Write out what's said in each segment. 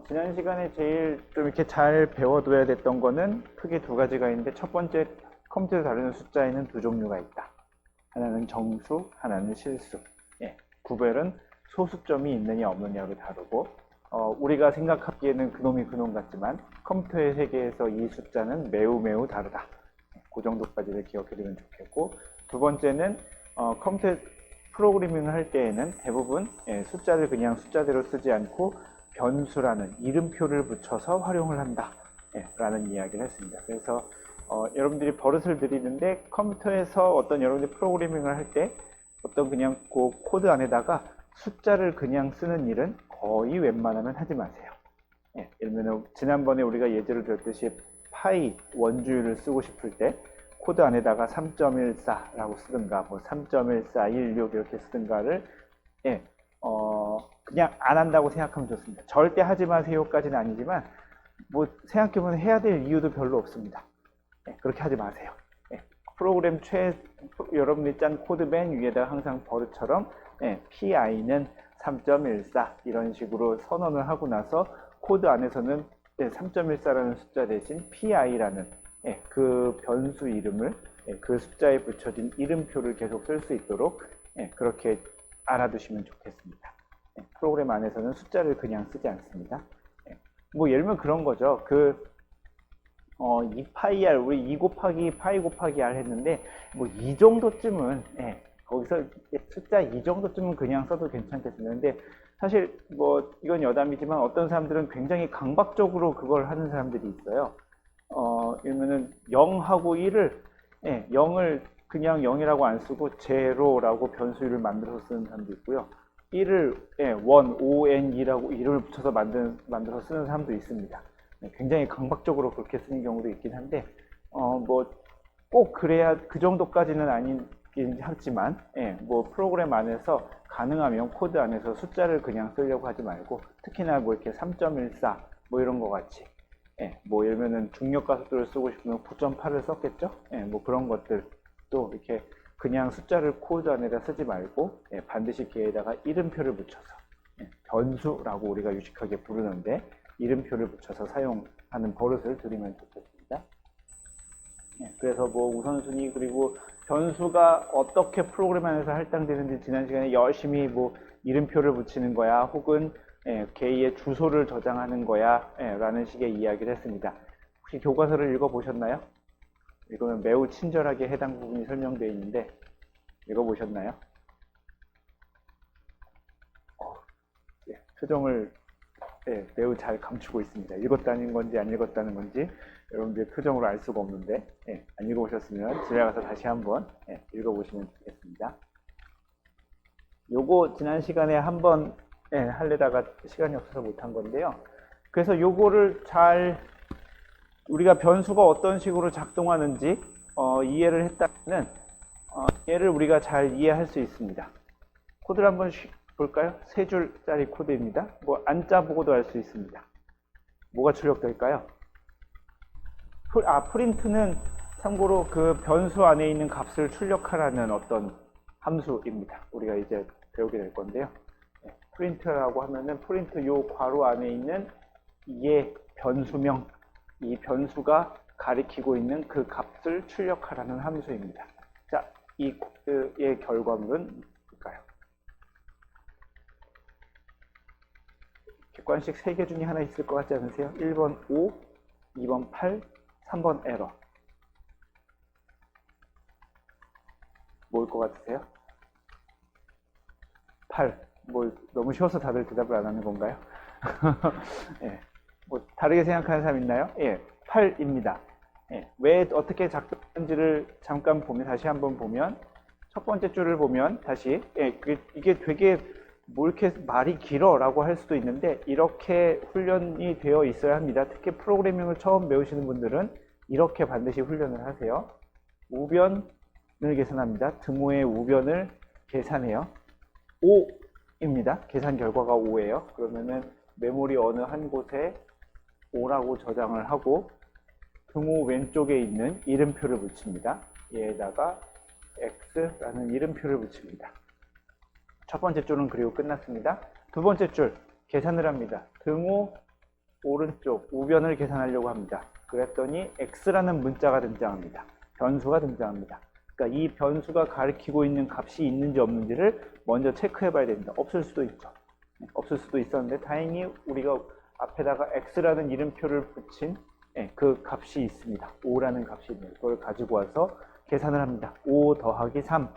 지난 시간에 제일 좀 이렇게 잘 배워둬야 됐던 거는 크게 두 가지가 있는데, 첫 번째, 컴퓨터에서 다루는 숫자에는 두 종류가 있다. 하나는 정수, 하나는 실수. 구별은 소수점이 있느냐 없느냐로 다루고, 우리가 생각하기에는 그놈이 그놈 같지만 컴퓨터의 세계에서 이 숫자는 매우 매우 다르다. 그 정도까지를 기억해두면 좋겠고, 두 번째는 컴퓨터 프로그래밍을 할 때에는 대부분 숫자를 그냥 숫자대로 쓰지 않고 변수라는 이름표를 붙여서 활용을 한다 라는 이야기를 했습니다. 그래서 여러분들이 버릇을 들이는데, 컴퓨터에서 어떤 여러분들이 프로그래밍을 할 때 어떤 그냥 그 코드 안에다가 숫자를 그냥 쓰는 일은 거의 웬만하면 하지 마세요. 예를 들면 지난번에 우리가 예제를 들었듯이 파이 원주율을 쓰고 싶을 때 코드 안에다가 3.14라고 쓰든가 뭐 3.1416 이렇게 쓰든가를 그냥 안 한다고 생각하면 좋습니다. 절대 하지 마세요까지는 아니지만 뭐 생각해보면 해야 될 이유도 별로 없습니다. 그렇게 하지 마세요. 프로그램 여러분이 짠 코드 맨 위에다가 항상 버릇처럼 PI는 3.14 이런 식으로 선언을 하고 나서 코드 안에서는 3.14라는 숫자 대신 PI라는 그 변수 이름을 그 숫자에 붙여진 이름표를 계속 쓸 수 있도록 그렇게 알아두시면 좋겠습니다. 프로그램 안에서는 숫자를 그냥 쓰지 않습니다. 뭐 예를 들면 그런 거죠. 2파이r, 우리 2 곱하기 파이 곱하기 r 했는데 뭐 이 정도쯤은 거기서 숫자 이 정도쯤은 그냥 써도 괜찮겠습니다. 근데 사실 뭐 이건 여담이지만 어떤 사람들은 굉장히 강박적으로 그걸 하는 사람들이 있어요. 예를 들면 0하고 1을 0을 그냥 0이라고 안 쓰고 제로라고 변수를 만들어서 쓰는 사람도 있고요. 1을 1, ON이라고 이름을 붙여서 만들어서 쓰는 사람도 있습니다. 굉장히 강박적으로 그렇게 쓰는 경우도 있긴 한데 뭐 꼭 그래야 그 정도까지는 아니긴 하지만 뭐 프로그램 안에서 가능하면 코드 안에서 숫자를 그냥 쓰려고 하지 말고, 특히나 뭐 이렇게 3.14 뭐 이런 거 같이 뭐 예를 들면 중력가속도를 쓰고 싶으면 9.8을 썼겠죠. 뭐 그런 것들도 이렇게 그냥 숫자를 코드 안에다 쓰지 말고 반드시 걔에다가 이름표를 붙여서 변수라고 우리가 유식하게 부르는데 이름표를 붙여서 사용하는 버릇을 들이면 좋겠습니다. 그래서 뭐 우선순위 그리고 변수가 어떻게 프로그램 안에서 할당되는지 지난 시간에 열심히 뭐 이름표를 붙이는 거야 혹은 개의 주소를 저장하는 거야 라는 식의 이야기를 했습니다. 혹시 교과서를 읽어보셨나요? 읽으면 매우 친절하게 해당 부분이 설명되어 있는데 읽어보셨나요? 표정을 매우 잘 감추고 있습니다. 읽었다는 건지 안 읽었다는 건지 여러분들의 표정으로 알 수가 없는데 안 읽어보셨으면 집에 가서 다시 한번 읽어보시면 좋겠습니다. 요거 지난 시간에 한번 하려다가 시간이 없어서 못한 건데요. 그래서 요거를 잘 우리가 변수가 어떤 식으로 작동하는지 이해를 했다면 얘를 우리가 잘 이해할 수 있습니다. 코드를 한번 볼까요? 3줄짜리 코드입니다. 뭐 안 짜보고도 알 수 있습니다. 뭐가 출력될까요? 프린트는 참고로 그 변수 안에 있는 값을 출력하라는 어떤 함수입니다. 우리가 이제 배우게 될 건데요. 프린트라고 하면은 프린트 요 괄호 안에 있는 얘 변수명, 이 변수가 가리키고 있는 그 값을 출력하라는 함수입니다. 자, 이 코드의 결과물은 뭘까요? 객관식 3개 중에 하나 있을 것 같지 않으세요? 1번 5, 2번 8, 3번 에러. 뭐일 것 같으세요? 8. 뭐 너무 쉬워서 다들 대답을 안 하는 건가요? 뭐 다르게 생각하는 사람 있나요? 8입니다. 왜 어떻게 작동하는지를 잠깐 보면, 다시 한번 보면, 첫 번째 줄을 보면 다시 이게 되게 뭐 이렇게 말이 길어 라고 할 수도 있는데 이렇게 훈련이 되어 있어야 합니다. 특히 프로그래밍을 처음 배우시는 분들은 이렇게 반드시 훈련을 하세요. 우변을 계산합니다. 등호의 우변을 계산해요. 5입니다. 계산 결과가 5예요. 그러면은 메모리 어느 한 곳에 5라고 저장을 하고 등호 왼쪽에 있는 이름표를 붙입니다. 얘에다가 X라는 이름표를 붙입니다. 첫 번째 줄은 그리고 끝났습니다. 두 번째 줄 계산을 합니다. 등호 오른쪽 우변을 계산하려고 합니다. 그랬더니 x라는 문자가 등장합니다. 변수가 등장합니다. 그러니까 이 변수가 가리키고 있는 값이 있는지 없는지를 먼저 체크해 봐야 됩니다. 없을 수도 있죠. 없을 수도 있었는데 다행히 우리가 앞에다가 x라는 이름표를 붙인 그 값이 있습니다. 5라는 값이 있는 그걸 가지고 와서 계산을 합니다. 5 더하기 3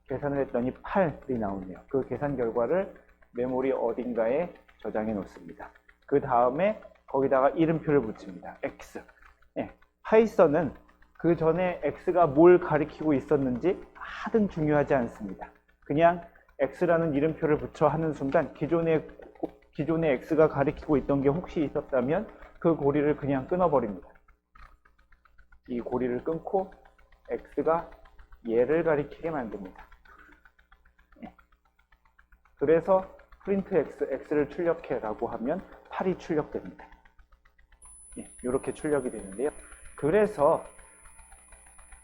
계산을 했더니 8이 나오네요. 그 계산 결과를 메모리 어딘가에 저장해 놓습니다. 그 다음에 거기다가 이름표를 붙입니다. x. 파이썬은 그 전에 x가 뭘 가리키고 있었는지 하등 중요하지 않습니다. 그냥 x라는 이름표를 붙여 하는 순간 기존에 x가 가리키고 있던 게 혹시 있었다면 그 고리를 그냥 끊어버립니다. 이 고리를 끊고 x가 얘를 가리키게 만듭니다. 그래서 프린트 x를 출력해 라고 하면 8이 출력됩니다. 이렇게 출력이 되는데요. 그래서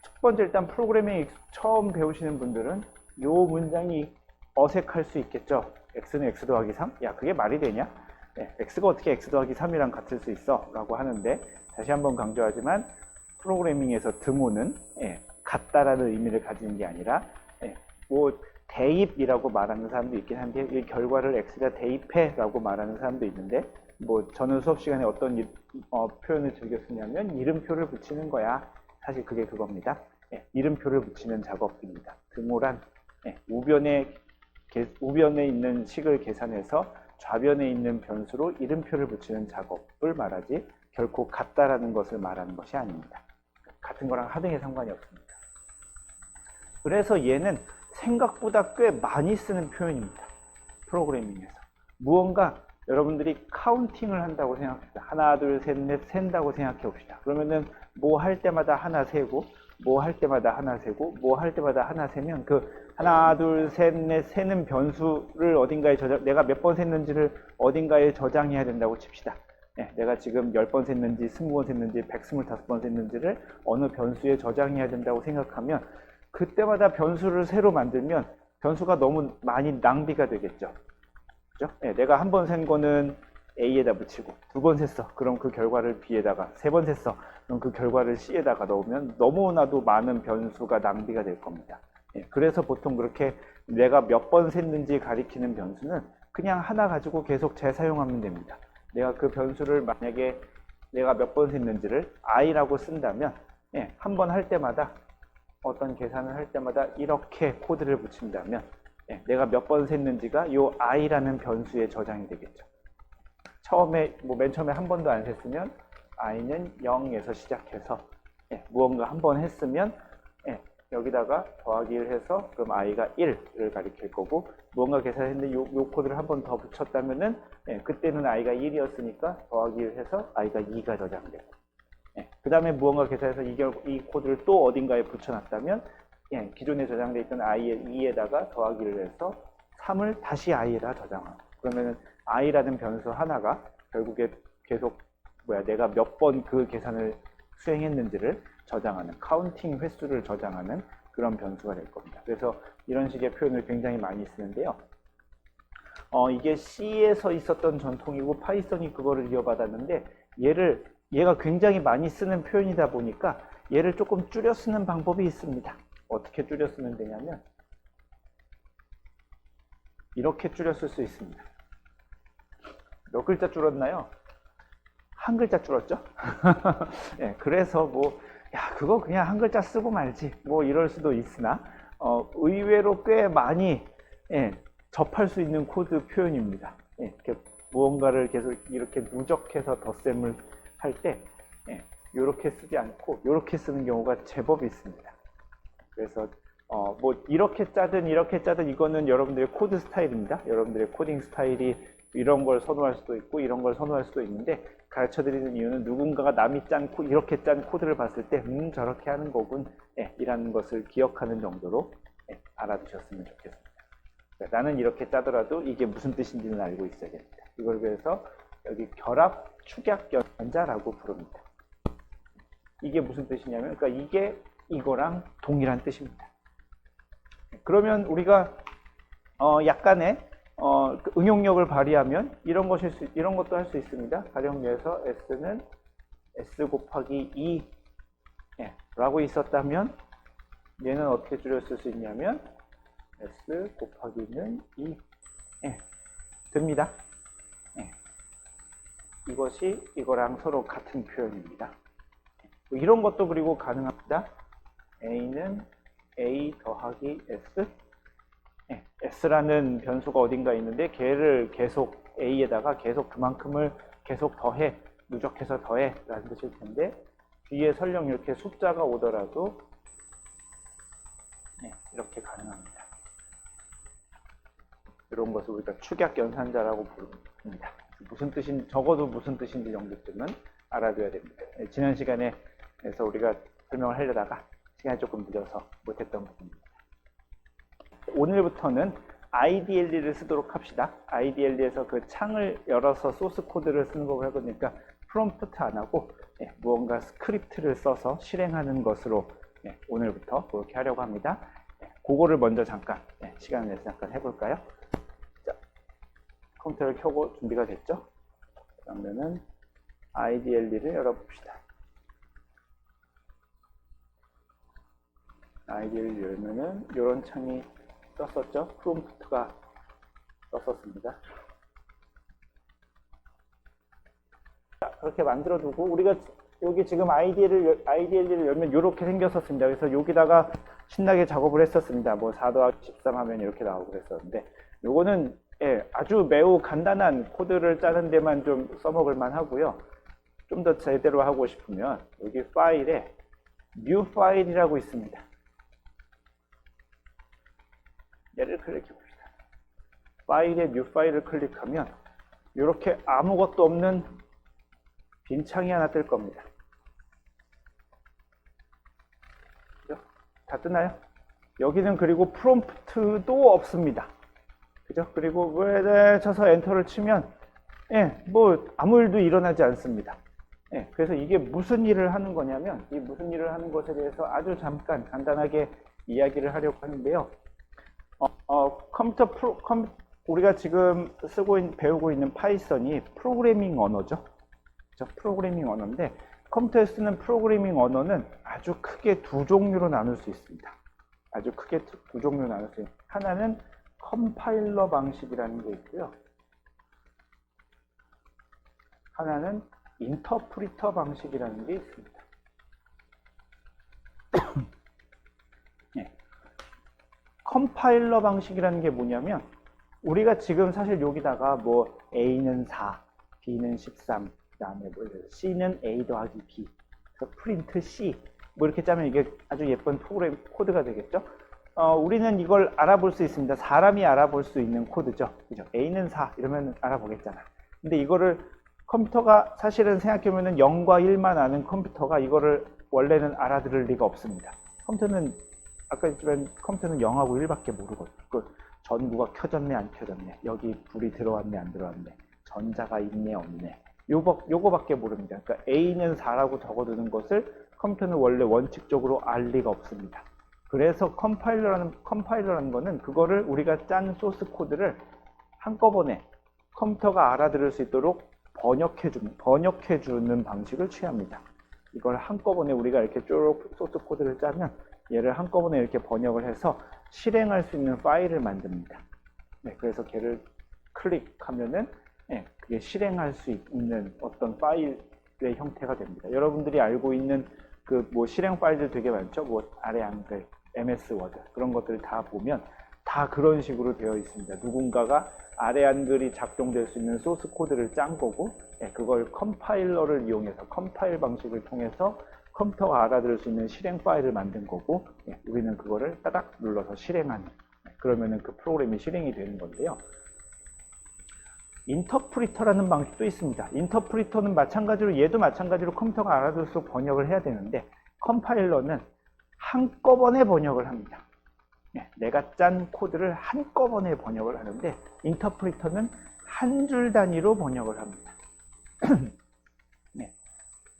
첫 번째 일단 프로그래밍 처음 배우시는 분들은 이 문장이 어색할 수 있겠죠. x는 x 더하기 3? 야, 그게 말이 되냐? x가 어떻게 x 더하기 3이랑 같을 수 있어? 라고 하는데 다시 한번 강조하지만 프로그래밍에서 등호는 같다라는 의미를 가지는 게 아니라 뭐 대입이라고 말하는 사람도 있긴 한데 이 결과를 x가 대입해 라고 말하는 사람도 있는데 뭐 저는 수업 시간에 어떤 표현을 즐겨 쓰냐면 이름표를 붙이는 거야. 사실 그게 그겁니다. 이름표를 붙이는 작업입니다. 등호란 우변에 있는 식을 계산해서 좌변에 있는 변수로 이름표를 붙이는 작업을 말하지 결코 같다라는 것을 말하는 것이 아닙니다. 같은 거랑 하등에 상관이 없습니다. 그래서 얘는 생각보다 꽤 많이 쓰는 표현입니다. 프로그래밍에서. 무언가 여러분들이 카운팅을 한다고 생각합시다. 하나, 둘, 셋, 넷 센다고 생각해 봅시다. 그러면은 뭐 할 때마다 하나 세고 뭐 할 때마다 하나 세고 뭐 할 때마다 하나 세면 그 하나, 둘, 셋, 넷 세는 변수를 어딘가에 내가 몇 번 셌는지를 어딘가에 저장해야 된다고 칩시다. 내가 지금 10번 셌는지 20번 셌는지 125번 셌는지를 어느 변수에 저장해야 된다고 생각하면 그때마다 변수를 새로 만들면 변수가 너무 많이 낭비가 되겠죠. 그죠? 내가 한 번 센 거는 A에다 붙이고 두 번 셌어. 그럼 그 결과를 B에다가 세 번 셌어. 그럼 그 결과를 C에다가 넣으면 너무나도 많은 변수가 낭비가 될 겁니다. 그래서 보통 그렇게 내가 몇 번 셌는지 가리키는 변수는 그냥 하나 가지고 계속 재사용하면 됩니다. 내가 그 변수를 만약에 내가 몇 번 셌는지를 i라고 쓴다면 한 번 할 때마다 어떤 계산을 할 때마다 이렇게 코드를 붙인다면 내가 몇 번 셌는지가 이 i라는 변수에 저장이 되겠죠. 처음에 맨 처음에 한 번도 안 셌으면 i는 0에서 시작해서 무언가 한 번 했으면 여기다가 더하기를 해서 그럼 i가 1을 가리킬 거고 무언가 계산했는데 요 코드를 한 번 더 붙였다면은 그때는 i가 1이었으니까 더하기를 해서 i가 2가 저장되고 그 다음에 무언가 계산해서 이 코드를 또 어딘가에 붙여놨다면 기존에 저장되어 있던 i의 2에다가 더하기를 해서 3을 다시 i에다 저장하고 그러면은 i라는 변수 하나가 결국에 계속 내가 몇 번 그 계산을 수행했는지를 저장하는 카운팅 횟수를 저장하는 그런 변수가 될 겁니다. 그래서 이런 식의 표현을 굉장히 많이 쓰는데요. 이게 C에서 있었던 전통이고 파이썬이 그거를 이어받았는데 얘가 굉장히 많이 쓰는 표현이다 보니까 얘를 조금 줄여 쓰는 방법이 있습니다. 어떻게 줄여 쓰면 되냐면 이렇게 줄여 쓸 수 있습니다. 몇 글자 줄었나요? 한 글자 줄었죠? 그래서 그거 그냥 한 글자 쓰고 말지 이럴 수도 있으나 의외로 꽤 많이 접할 수 있는 코드 표현입니다. 이렇게 무언가를 계속 이렇게 누적해서 덧셈을 할 때 이렇게 쓰지 않고 이렇게 쓰는 경우가 제법 있습니다. 그래서 이렇게 짜든 이거는 여러분들의 코드 스타일입니다. 여러분들의 코딩 스타일이 이런 걸 선호할 수도 있고 이런 걸 선호할 수도 있는데 가르쳐드리는 이유는 누군가가 남이 이렇게 짠 코드를 봤을 때 저렇게 하는 거군 이라는 것을 기억하는 정도로 알아두셨으면 좋겠습니다. 나는 이렇게 짜더라도 이게 무슨 뜻인지는 알고 있어야 됩니다. 이걸 그래서 여기 결합 축약 연자라고 부릅니다. 이게 무슨 뜻이냐면 그러니까 이게 이거랑 동일한 뜻입니다. 그러면 우리가 약간의 그 응용력을 발휘하면 이런 것도 할 수 있습니다. 가령유에서 S는 S 곱하기 2 라고 있었다면 얘는 어떻게 줄였을 수 있냐면 S 곱하기는 2 됩니다. 이것이 이거랑 서로 같은 표현입니다. 이런 것도 그리고 가능합니다. A는 A 더하기 S S라는 변수가 어딘가 있는데 걔를 계속 A에다가 계속 그만큼을 계속 더해, 누적해서 더해 라는 뜻일 텐데 뒤에 설령 이렇게 숫자가 오더라도 이렇게 가능합니다. 이런 것을 우리가 축약 연산자라고 부릅니다. 무슨 뜻인, 적어도 무슨 뜻인지 정도쯤은 알아둬야 됩니다. 지난 시간에서 우리가 설명을 하려다가 시간이 조금 늦어서 못했던 부분입니다. 오늘부터는 IDLE를 쓰도록 합시다. IDLE에서 그 창을 열어서 소스 코드를 쓰는 법을 해보니까 프롬프트 안 하고 무언가 스크립트를 써서 실행하는 것으로 오늘부터 그렇게 하려고 합니다. 그거를 먼저 잠깐 시간을 내서 잠깐 해볼까요? 자, 컴퓨터를 켜고 준비가 됐죠? 그러면은 IDLE를 열어봅시다. IDLE 열면은 이런 창이 떴었죠? 프롬프트가 떴었습니다. 자, 그렇게 만들어 두고 우리가 여기 지금 IDLE를 열면 이렇게 생겼었습니다. 그래서 여기다가 신나게 작업을 했었습니다. 뭐 4 더하기 13 하면 이렇게 나오고 그랬었는데 요거는 아주 매우 간단한 코드를 짜는 데만 좀 써먹을 만 하고요. 좀 더 제대로 하고 싶으면 여기 파일에 New 파일이라고 있습니다. 얘를 클릭해 봅시다. 파일에 New 파일을 클릭하면 이렇게 아무것도 없는 빈 창이 하나 뜰 겁니다. 그죠? 다 뜨나요? 여기는 그리고 프롬프트도 없습니다. 그죠? 그리고 왜 쳐서 엔터를 치면 뭐 아무 일도 일어나지 않습니다. 그래서 이게 무슨 일을 하는 거냐면 이 무슨 일을 하는 것에 대해서 아주 잠깐 간단하게 이야기를 하려고 하는데요. 우리가 지금 배우고 있는 파이썬이 프로그래밍 언어죠. 그렇죠? 프로그래밍 언어인데 컴퓨터에 쓰는 프로그래밍 언어는 아주 크게 두 종류로 나눌 수 있습니다. 아주 크게 두 종류로 나눌 수 있습니다. 하나는 컴파일러 방식이라는 게 있고요. 하나는 인터프리터 방식이라는 게 있습니다. 컴파일러 방식이라는 게 뭐냐면 우리가 지금 사실 여기다가 뭐 A는 4, B는 13, 그 다음에 뭐 C는 A 더하기 B, 그래서 프린트 C 뭐 이렇게 짜면 이게 아주 예쁜 프로그램 코드가 되겠죠. 우리는 이걸 알아볼 수 있습니다. 사람이 알아볼 수 있는 코드죠. 그죠? A는 4 이러면 알아보겠잖아. 근데 이거를 컴퓨터가 사실은 생각해보면 0과 1만 아는 컴퓨터가 이거를 원래는 알아들을 리가 없습니다. 컴퓨터는 아까 했지만 컴퓨터는 0하고 1밖에 모르거든요. 그 전구가 켜졌네 안 켜졌네, 여기 불이 들어왔네 안 들어왔네, 전자가 있네 없네, 요거밖에 모릅니다. 그러니까 A는 4라고 적어두는 것을 컴퓨터는 원래 원칙적으로 알 리가 없습니다. 그래서 컴파일러라는 거는 그거를 우리가 짠 소스 코드를 한꺼번에 컴퓨터가 알아들을 수 있도록 번역해주는 방식을 취합니다. 이걸 한꺼번에 우리가 이렇게 쭉 소스 코드를 짜면 얘를 한꺼번에 이렇게 번역을 해서 실행할 수 있는 파일을 만듭니다. 그래서 걔를 클릭하면은 그게 실행할 수 있는 어떤 파일의 형태가 됩니다. 여러분들이 알고 있는 그 뭐 실행 파일들 되게 많죠. 뭐 아래 한글, MS 워드 그런 것들 다 보면 다 그런 식으로 되어 있습니다. 누군가가 아래 한글이 작동될 수 있는 소스 코드를 짠 거고 그걸 컴파일러를 이용해서 컴파일 방식을 통해서 컴퓨터가 알아들을 수 있는 실행 파일을 만든 거고 우리는 그거를 따닥 눌러서 실행하는, 그러면은 그 프로그램이 실행이 되는 건데요. 인터프리터라는 방식도 있습니다. 인터프리터는 마찬가지로 얘도 마찬가지로 컴퓨터가 알아들을 수 있도록 번역을 해야 되는데 컴파일러는 한꺼번에 번역을 합니다. 내가 짠 코드를 한꺼번에 번역을 하는데 인터프리터는 한 줄 단위로 번역을 합니다.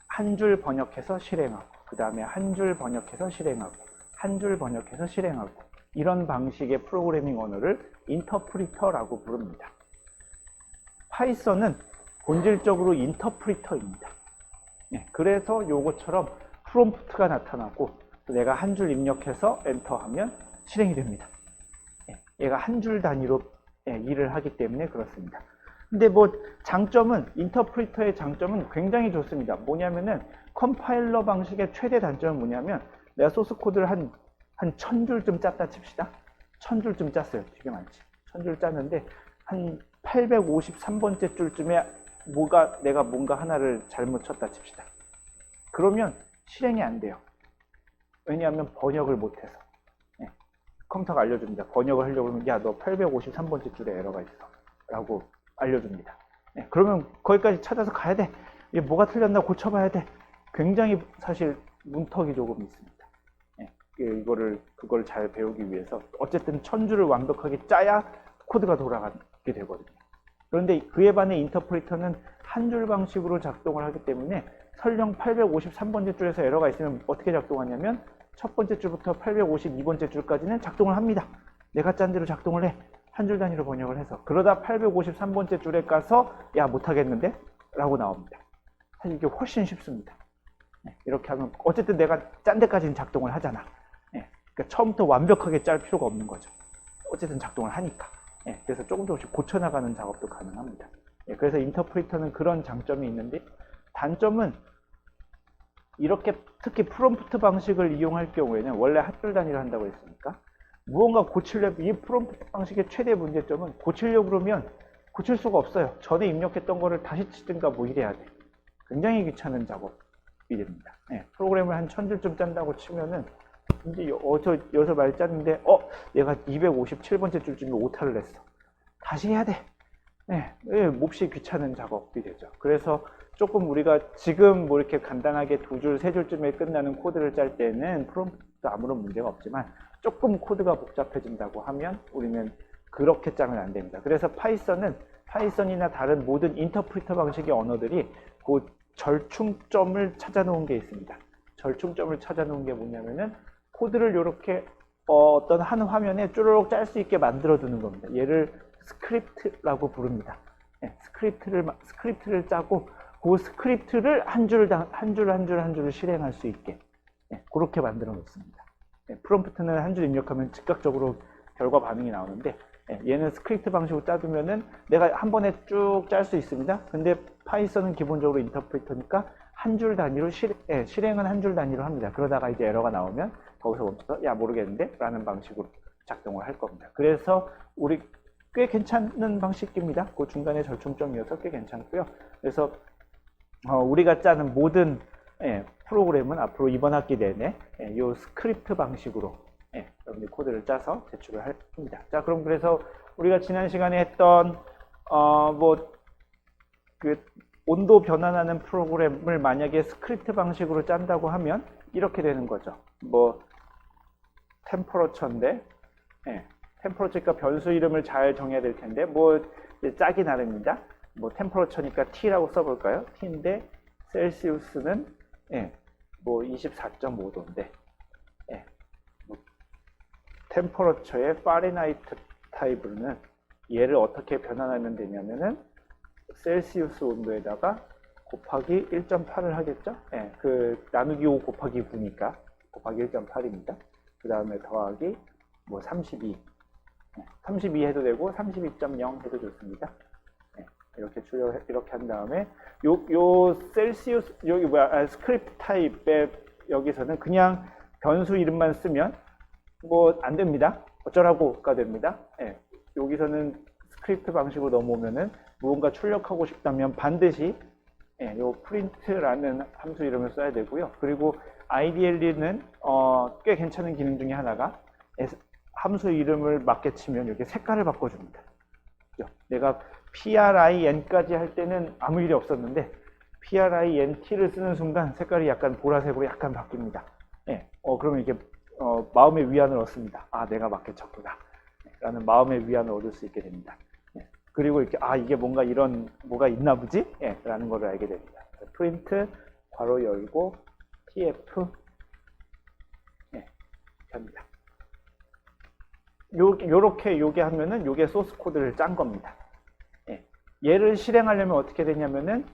한 줄 번역해서 실행하고 그 다음에 한 줄 번역해서 실행하고 한 줄 번역해서 실행하고 이런 방식의 프로그래밍 언어를 인터프리터라고 부릅니다. 파이썬은 본질적으로 인터프리터입니다. 그래서 요것처럼 프롬프트가 나타나고 내가 한 줄 입력해서 엔터하면 실행이 됩니다. 얘가 한 줄 단위로 일을 하기 때문에 그렇습니다. 근데 뭐 장점은, 인터프리터의 장점은 굉장히 좋습니다. 뭐냐면은 컴파일러 방식의 최대 단점은 뭐냐면, 내가 소스 코드를 한 1000줄쯤 짰다 칩시다. 1000줄쯤 짰어요. 되게 많지. 1000줄 짰는데 한 853번째 줄쯤에 내가 뭔가 하나를 잘못 쳤다 칩시다. 그러면 실행이 안 돼요. 왜냐하면 번역을 못해서. 컴퓨터가 알려줍니다. 번역을 하려고 하면, 야, 너 853번째 줄에 에러가 있어 라고 알려줍니다. 그러면 거기까지 찾아서 가야 돼. 이게 뭐가 틀렸나 고쳐봐야 돼. 굉장히 사실 문턱이 조금 있습니다. 그걸 잘 배우기 위해서 어쨌든 1000줄을 완벽하게 짜야 코드가 돌아가게 되거든요. 그런데 그에 반해 인터프리터는 한 줄 방식으로 작동을 하기 때문에 설령 853번째 줄에서 에러가 있으면 어떻게 작동하냐면, 첫 번째 줄부터 852번째 줄까지는 작동을 합니다. 내가 짠 대로 작동을 해. 한 줄 단위로 번역을 해서. 그러다 853번째 줄에 가서 야, 못하겠는데? 라고 나옵니다. 사실 이게 훨씬 쉽습니다. 이렇게 하면 어쨌든 내가 짠 데까지는 작동을 하잖아. 그러니까 처음부터 완벽하게 짤 필요가 없는 거죠. 어쨌든 작동을 하니까. 그래서 조금씩 고쳐나가는 작업도 가능합니다. 그래서 인터프리터는 그런 장점이 있는데, 단점은 이렇게 특히 프롬프트 방식을 이용할 경우에는, 원래 한 줄 단위로 한다고 했으니까 무언가 고치려면, 이 프롬프트 방식의 최대 문제점은 고치려고 그러면 고칠 수가 없어요. 전에 입력했던 거를 다시 치든가 뭐 이래야 돼. 굉장히 귀찮은 작업이 됩니다. 프로그램을 한 1000줄쯤 짠다고 치면은 이제 여기서 말 짰는데 얘가 257번째 줄쯤에 오타를 냈어. 다시 해야 돼. 몹시 귀찮은 작업이 되죠. 그래서 조금 우리가 지금 뭐 이렇게 간단하게 2줄, 3줄쯤에 끝나는 코드를 짤 때는 프롬프트도 아무런 문제가 없지만, 조금 코드가 복잡해진다고 하면 우리는 그렇게 짜면 안 됩니다. 그래서 파이썬이나 다른 모든 인터프리터 방식의 언어들이 그 절충점을 찾아놓은 게 있습니다. 절충점을 찾아놓은 게 뭐냐면은, 코드를 이렇게 어떤 한 화면에 쭈르륵 짤 수 있게 만들어 두는 겁니다. 얘를 스크립트라고 부릅니다. 스크립트를 짜고 그 스크립트를 한 줄을 실행할 수 있게 그렇게 만들어 놓습니다. 프롬프트는 한 줄 입력하면 즉각적으로 결과 반응이 나오는데, 얘는 스크립트 방식으로 짜두면은 내가 한 번에 쭉 짤 수 있습니다. 근데 파이썬은 기본적으로 인터프리터니까 한 줄 단위로 실행은 한 줄 단위로 합니다. 그러다가 이제 에러가 나오면 거기서 멈춰서 야, 모르겠는데? 라는 방식으로 작동을 할 겁니다. 그래서 우리 꽤 괜찮은 방식입니다. 그 중간에 절충점이어서 꽤 괜찮고요. 그래서 우리가 짜는 모든 프로그램은 앞으로 이번 학기 내내 이 스크립트 방식으로 여러분들이 코드를 짜서 제출을 합니다. 자, 그럼 그래서 우리가 지난 시간에 했던 온도 변환하는 프로그램을 만약에 스크립트 방식으로 짠다고 하면 이렇게 되는 거죠. 템퍼러처인데, 템퍼러처니까 변수 이름을 잘 정해야 될 텐데, 짜기 나름입니다. 템퍼러처니까 T라고 써볼까요? T인데, 셀시우스는 24.5도인데, 템퍼러처의 파레나이트 타입으로는 얘를 어떻게 변환하면 되냐면은, 셀시우스 온도에다가 곱하기 1.8을 하겠죠? 나누기 5 곱하기 9니까 곱하기 1.8입니다. 그 다음에 더하기 32. 32 해도 되고 32.0 해도 좋습니다. 이렇게 한 다음에 요 셀시우스 스크립트 타입의 여기서는 그냥 변수 이름만 쓰면 안 됩니다. 어쩌라고가 됩니다. 여기서는 스크립트 방식으로 넘어오면은 무언가 출력하고 싶다면 반드시 요 print라는 함수 이름을 써야 되고요. 그리고 ideally는 꽤 괜찮은 기능 중에 하나가 함수 이름을 맞게 치면 이렇게 색깔을 바꿔줍니다. 내가 PRIN까지 할 때는 아무 일이 없었는데 PRINT를 쓰는 순간 색깔이 약간 보라색으로 약간 바뀝니다. 그러면 이게 마음의 위안을 얻습니다. 아, 내가 맞게 쳤구나 라는 마음의 위안을 얻을 수 있게 됩니다. 그리고 이렇게 이게 뭐가 있나 보지? 라는 걸 알게 됩니다. 프린트 괄호 열고 tf 합니다. 요게 하면은 요게 소스 코드를 짠 겁니다. 예. 얘를 실행하려면 어떻게 되냐면은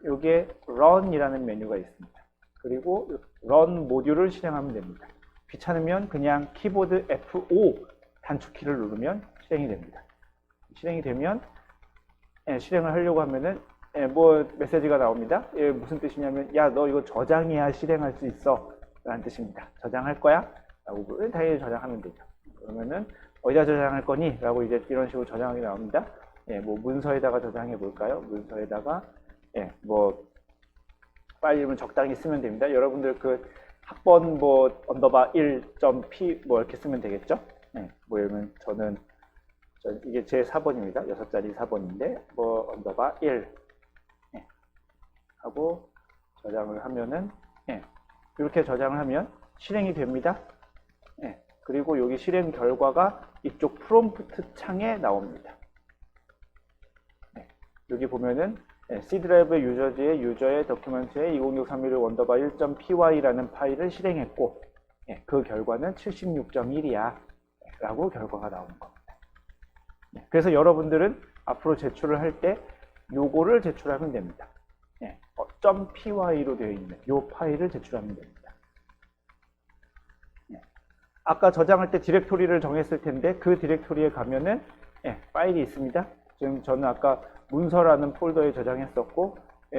요게 run이라는 메뉴가 있습니다. 그리고 run 모듈을 실행하면 됩니다. 귀찮으면 그냥 키보드 F5 단축키를 누르면 실행이 됩니다. 실행이 되면 실행을 하려고 하면은 뭐 메시지가 나옵니다. 무슨 뜻이냐면 야 너 이거 저장해야 실행할 수 있어 라는 뜻입니다. 저장할 거야? 라고 당연히 저장하면 되죠. 그러면은 어디다 저장할 거니? 라고 이제 이런 식으로 저장하게 나옵니다. 뭐 문서에다가 저장해 볼까요? 문서에다가 뭐 파일 이름을 적당히 쓰면 됩니다. 여러분들 그 학번 뭐 언더바 1.p 뭐 이렇게 쓰면 되겠죠? 뭐 이러면 저는 이게 제 4번입니다. 6자리 4번인데 뭐 언더바 1 하고 저장을 하면은 이렇게 저장을 하면 실행이 됩니다. 그리고 여기 실행 결과가 이쪽 프롬프트 창에 나옵니다. 여기 보면은 C 드라이브 유저지의 유저의 더큐멘트에 206316 언더바 1.py라는 파일을 실행했고 그 결과는 76.1이야 라고 결과가 나오는 겁니다. 그래서 여러분들은 앞으로 제출을 할 때 요거를 제출하면 됩니다. .py로 되어 있는 요 파일을 제출하면 됩니다. 아까 저장할 때 디렉토리를 정했을 텐데 그 디렉토리에 가면은 파일이 있습니다. 지금 저는 아까 문서라는 폴더에 저장했었고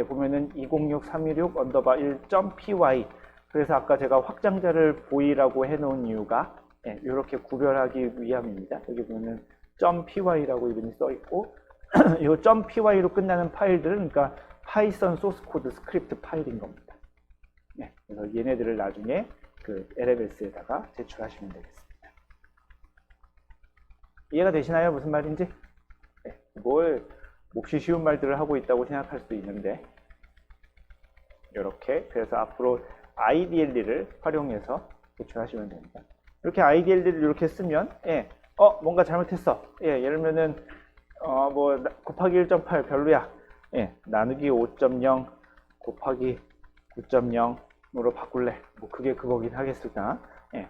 보면은 206316 언더바 1.py 그래서 아까 제가 확장자를 보이라고 해놓은 이유가 이렇게 구별하기 위함입니다. 여기 보면은 .py라고 이름이 써 있고 이 .py로 끝나는 파일들은 그러니까 파이썬 소스 코드 스크립트 파일인 겁니다. 그래서 얘네들을 나중에 그 LMS에다가 제출하시면 되겠습니다. 이해가 되시나요? 무슨 말인지? 뭘 몹시 쉬운 말들을 하고 있다고 생각할 수도 있는데 이렇게 그래서 앞으로 IDLE를 활용해서 제출하시면 됩니다. 이렇게 IDLE를 이렇게 쓰면 뭔가 잘못했어. 예를 들면은 뭐 곱하기 1.8 별로야. 나누기 5.0 곱하기 9.0으로 바꿀래. 뭐 그게 그거긴 하겠으나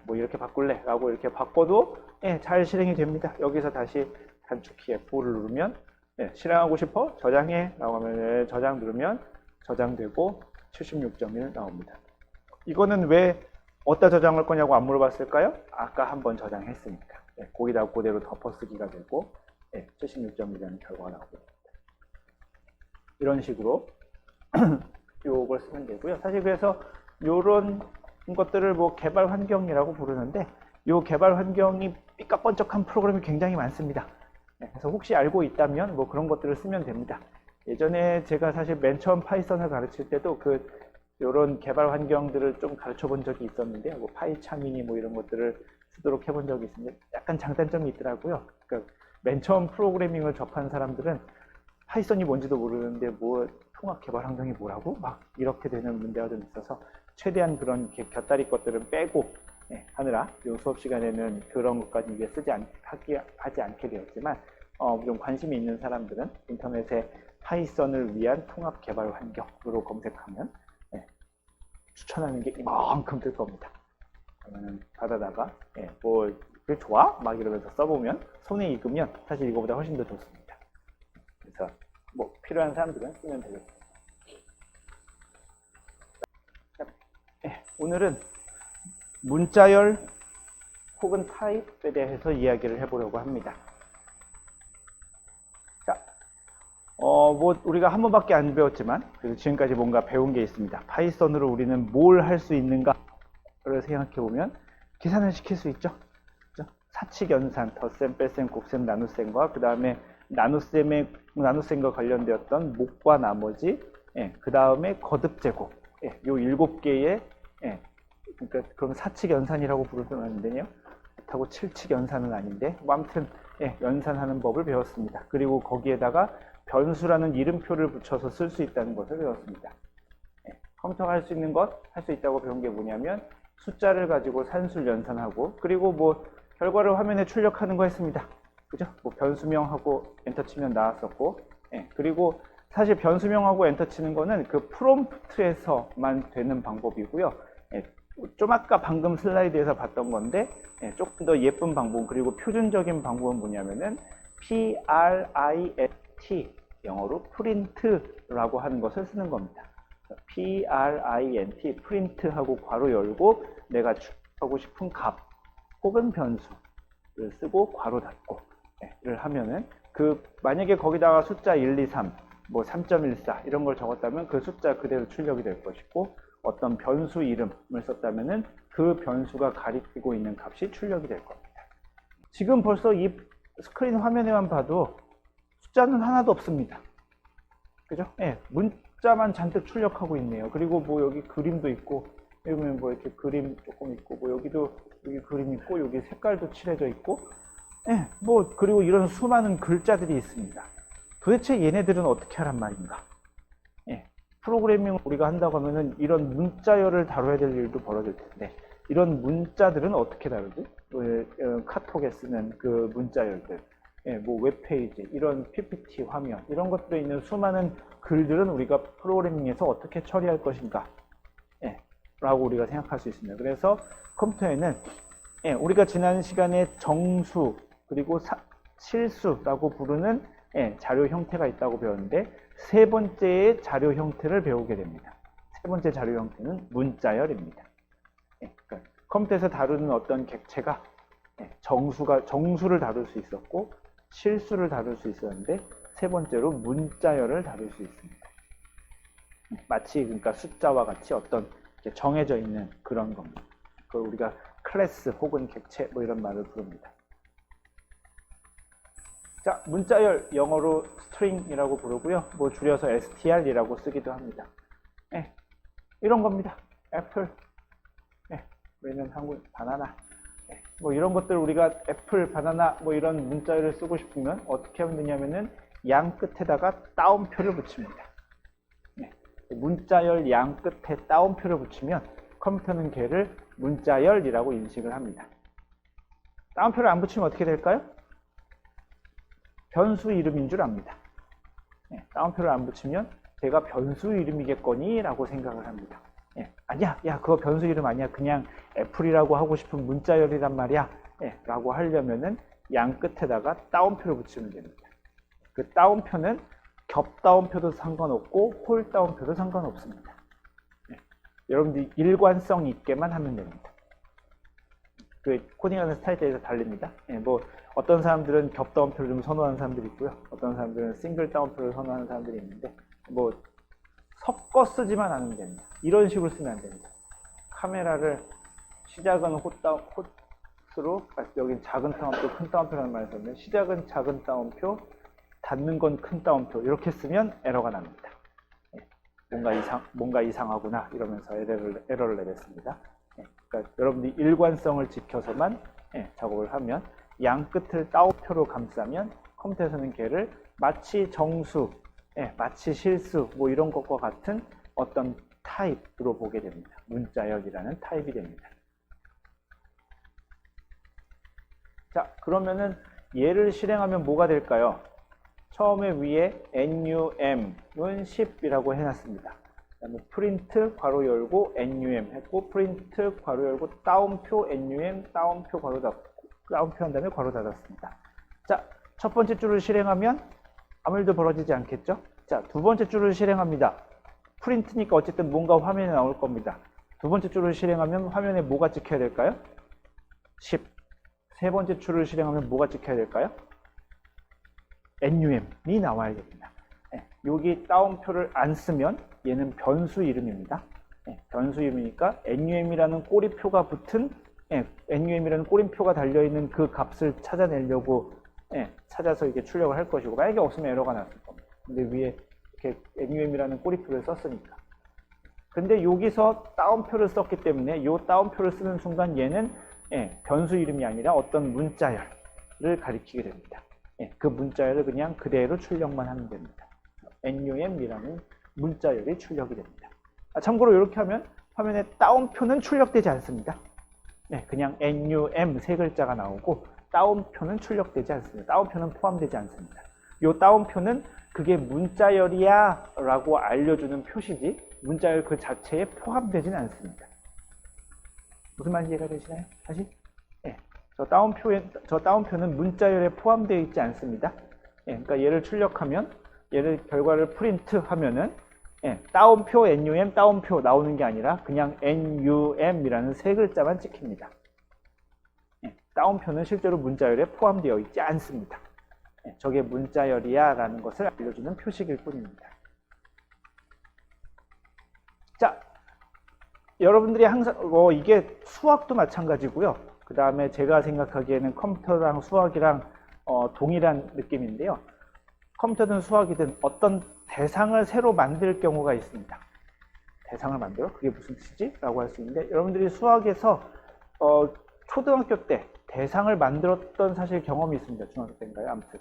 뭐 이렇게 바꿀래 라고 이렇게 바꿔도 잘 실행이 됩니다. 여기서 다시 단축키 F5를 누르면 실행하고 싶어? 저장해 라고 하면 저장 누르면 저장되고 76.1 나옵니다. 이거는 왜 어디다 저장할 거냐고 안 물어봤을까요? 아까 한번 저장했으니까 거기다 그대로 덮어쓰기가 되고 76.1이라는 결과가 나오고 이런 식으로 요걸 쓰면 되고요. 사실 그래서 요런 것들을 뭐 개발 환경이라고 부르는데 요 개발 환경이 삐까뻔쩍한 프로그램이 굉장히 많습니다. 그래서 혹시 알고 있다면 뭐 그런 것들을 쓰면 됩니다. 예전에 제가 사실 맨 처음 파이썬을 가르칠 때도 요런 개발 환경들을 좀 가르쳐 본 적이 있었는데 뭐 파이차미니 뭐 이런 것들을 쓰도록 해본 적이 있는데 약간 장단점이 있더라고요. 그러니까 맨 처음 프로그래밍을 접한 사람들은 파이썬이 뭔지도 모르는데 뭐 통합 개발 환경이 뭐라고 막 이렇게 되는 문제가 좀 있어서 최대한 그런 곁다리 것들은 빼고 하느라 요 수업 시간에는 그런 것까지 이게 하지 않게 되었지만 좀 관심이 있는 사람들은 인터넷에 파이썬을 위한 통합 개발 환경으로 검색하면 추천하는 게 이만큼 뜰 겁니다. 그러면 받아다가 뭐 그게 좋아? 막 이러면서 써보면 손에 익으면 사실 이거보다 훨씬 더 좋습니다. 그래서 뭐 필요한 사람들은 쓰면 되겠습니다. 오늘은 문자열 혹은 타입에 대해서 이야기를 해보려고 합니다. 자, 뭐 우리가 한 번밖에 안 배웠지만 그래도 지금까지 뭔가 배운 게 있습니다. 파이썬으로 우리는 뭘 할 수 있는가를 생각해 보면 계산을 시킬 수 있죠. 사칙 연산, 덧셈, 뺄셈, 곱셈, 나눗셈과 그 다음에 나눗셈과 관련되었던 목과 나머지, 그 다음에 거듭 제곱, 요 7개의 그러니까 그럼 사칙 연산이라고 부르면 안 되네요. 그렇다고 7칙 연산은 아닌데 뭐 아무튼 연산하는 법을 배웠습니다. 그리고 거기에다가 변수라는 이름표를 붙여서 쓸 수 있다는 것을 배웠습니다. 컴퓨터가 할 수 있는 것, 할 수 있다고 배운 게 뭐냐면 숫자를 가지고 산술 연산하고 그리고 뭐 결과를 화면에 출력하는 거 했습니다. 그죠? 뭐 변수명하고 엔터 치면 나왔었고 그리고 사실 변수명하고 엔터 치는 거는 그 프롬프트에서만 되는 방법이고요. 좀 아까 방금 슬라이드에서 봤던 건데 조금 더 예쁜 방법 그리고 표준적인 방법은 뭐냐면은 print 영어로 print라고 하는 것을 쓰는 겁니다. print print하고 괄호 열고 내가 추적하고 싶은 값 혹은 변수를 쓰고 괄호 닫고 를 하면은 만약에 거기다가 숫자 1, 2, 3 뭐 3.14 이런 걸 적었다면 그 숫자 그대로 출력이 될 것이고 어떤 변수 이름을 썼다면은 그 변수가 가리키고 있는 값이 출력이 될 겁니다. 지금 벌써 이 스크린 화면에만 봐도 숫자는 하나도 없습니다. 그죠? 문자만 잔뜩 출력하고 있네요. 그리고 뭐 여기 그림도 있고 여기 뭐 이렇게 그림 조금 있고 뭐 여기도 여기 그림 있고 여기 색깔도 칠해져 있고 뭐 그리고 이런 수많은 글자들이 있습니다. 도대체 얘네들은 어떻게 하란 말인가? 프로그래밍 우리가 한다고 하면은 이런 문자열을 다뤄야 될 일도 벌어질 텐데 이런 문자들은 어떻게 다루지? 카톡에 쓰는 그 문자열들, 뭐 웹페이지, 이런 PPT 화면 이런 것들에 있는 수많은 글들은 우리가 프로그래밍에서 어떻게 처리할 것인가? 라고 우리가 생각할 수 있습니다. 그래서 컴퓨터에는 우리가 지난 시간에 정수 그리고 실수라고 부르는 자료 형태가 있다고 배웠는데 세 번째의 자료 형태를 배우게 됩니다. 세 번째 자료 형태는 문자열입니다. 그러니까 컴퓨터에서 다루는 어떤 객체가 정수를 다룰 수 있었고 실수를 다룰 수 있었는데 세 번째로 문자열을 다룰 수 있습니다. 마치 그러니까 숫자와 같이 어떤 정해져 있는 그런 겁니다. 그걸 우리가 클래스 혹은 객체 뭐 이런 말을 부릅니다. 자, 문자열 영어로 string이라고 부르고요. 뭐 줄여서 str이라고 쓰기도 합니다. 이런 겁니다. 애플, 우리는 한국 바나나, 뭐 이런 것들 우리가 애플, 바나나 뭐 이런 문자열을 쓰고 싶으면 어떻게 하면 되냐면은 양 끝에다가 따옴표를 붙입니다. 문자열 양 끝에 따옴표를 붙이면 컴퓨터는 걔를 문자열이라고 인식을 합니다. 따옴표를 안 붙이면 어떻게 될까요? 변수 이름인 줄 압니다. 따옴표를 안 붙이면 걔가 변수 이름이겠거니 라고 생각을 합니다. 아니야, 야 그거 변수 이름 아니야, 그냥 애플이라고 하고 싶은 문자열이란 말이야 라고 하려면은 양 끝에다가 따옴표를 붙이면 됩니다. 그 따옴표는 겹 따옴표도 상관없고 홀 따옴표도 상관없습니다. 여러분들이 일관성 있게만 하면 됩니다. 그 코딩하는 스타일에 대해서 달립니다. 뭐 어떤 사람들은 겹 따옴표를 좀 선호하는 사람들이 있고요. 어떤 사람들은 싱글 따옴표를 선호하는 사람들이 있는데 뭐 섞어 쓰지만 않으면 됩니다. 이런 식으로 쓰면 안 됩니다. 카메라를 시작은 헛으로 여기 작은 따옴표, 큰 따옴표라는 말을 썼는데 시작은 작은 따옴표, 닫는 건 큰 따옴표 이렇게 쓰면 에러가 납니다. 뭔가 이상하구나 이러면서 에러를 내렸습니다. 그러니까 여러분들이 일관성을 지켜서만 작업을 하면 양 끝을 따옴표로 감싸면 컴퓨터에서는 걔를 마치 정수, 마치 실수 뭐 이런 것과 같은 어떤 타입으로 보게 됩니다. 문자열이라는 타입이 됩니다. 자, 그러면은 얘를 실행하면 뭐가 될까요? 처음에 위에 num은 10이라고 해놨습니다. 그 다음에 print 괄호 열고 num 했고 print 괄호 열고 따옴표 num 따옴표 괄호 닫고 따옴표 한 다음에 괄호 닫았습니다. 자, 첫 번째 줄을 실행하면 아무 일도 벌어지지 않겠죠? 자, 두 번째 줄을 실행합니다. print니까 어쨌든 뭔가 화면에 나올 겁니다. 두 번째 줄을 실행하면 화면에 뭐가 찍혀야 될까요? 10. 세 번째 줄을 실행하면 뭐가 찍혀야 될까요? num이 나와야 됩니다. 여기 따옴표를 안 쓰면 얘는 변수 이름입니다. 변수 이름이니까 num이라는 꼬리표가 붙은 num이라는 꼬리표가 달려있는 그 값을 찾아내려고 찾아서 이렇게 출력을 할 것이고 만약에 없으면 에러가 났을 겁니다. 근데 위에 이렇게 num이라는 꼬리표를 썼으니까. 근데 여기서 따옴표를 썼기 때문에 이 따옴표를 쓰는 순간 얘는 변수 이름이 아니라 어떤 문자열을 가리키게 됩니다. 그 문자열을 그냥 그대로 출력만 하면 됩니다. num이라는 문자열이 출력이 됩니다. 참고로 이렇게 하면 화면에 따옴표는 출력되지 않습니다. 그냥 num 세 글자가 나오고 따옴표는 출력되지 않습니다. 따옴표는 포함되지 않습니다. 이 따옴표는 그게 문자열이야 라고 알려주는 표시지 문자열 그 자체에 포함되지는 않습니다. 무슨 말인지 이해가 되시나요? 다시? 예, 저 따옴표는 문자열에 포함되어 있지 않습니다. 예, 그러니까 얘를 출력하면, 얘를 결과를 프린트하면은, 예, 따옴표 NUM 따옴표 나오는 게 아니라 그냥 NUM이라는 세 글자만 찍힙니다. 예, 따옴표는 실제로 문자열에 포함되어 있지 않습니다. 예, 저게 문자열이야 라는 것을 알려주는 표식일 뿐입니다. 자, 여러분들이 항상 이게 수학도 마찬가지고요. 그 다음에 제가 생각하기에는 컴퓨터랑 수학이랑 동일한 느낌인데요. 컴퓨터든 수학이든 어떤 대상을 새로 만들 경우가 있습니다. 대상을 만들어? 그게 무슨 뜻이지? 라고 할 수 있는데, 여러분들이 수학에서 초등학교 때 대상을 만들었던 사실 경험이 있습니다. 중학교 때인가요? 아무튼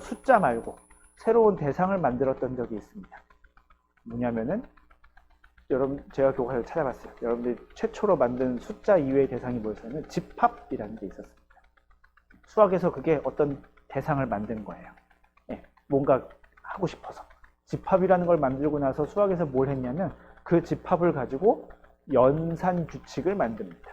숫자 말고 새로운 대상을 만들었던 적이 있습니다. 뭐냐면은, 여러분, 제가 교과서를 찾아봤어요. 여러분들이 최초로 만든 숫자 이외의 대상이 뭐였냐면 집합이라는 게 있었습니다. 수학에서 그게 어떤 대상을 만든 거예요. 예, 뭔가 하고 싶어서. 집합이라는 걸 만들고 나서 수학에서 뭘 했냐면 그 집합을 가지고 연산 규칙을 만듭니다.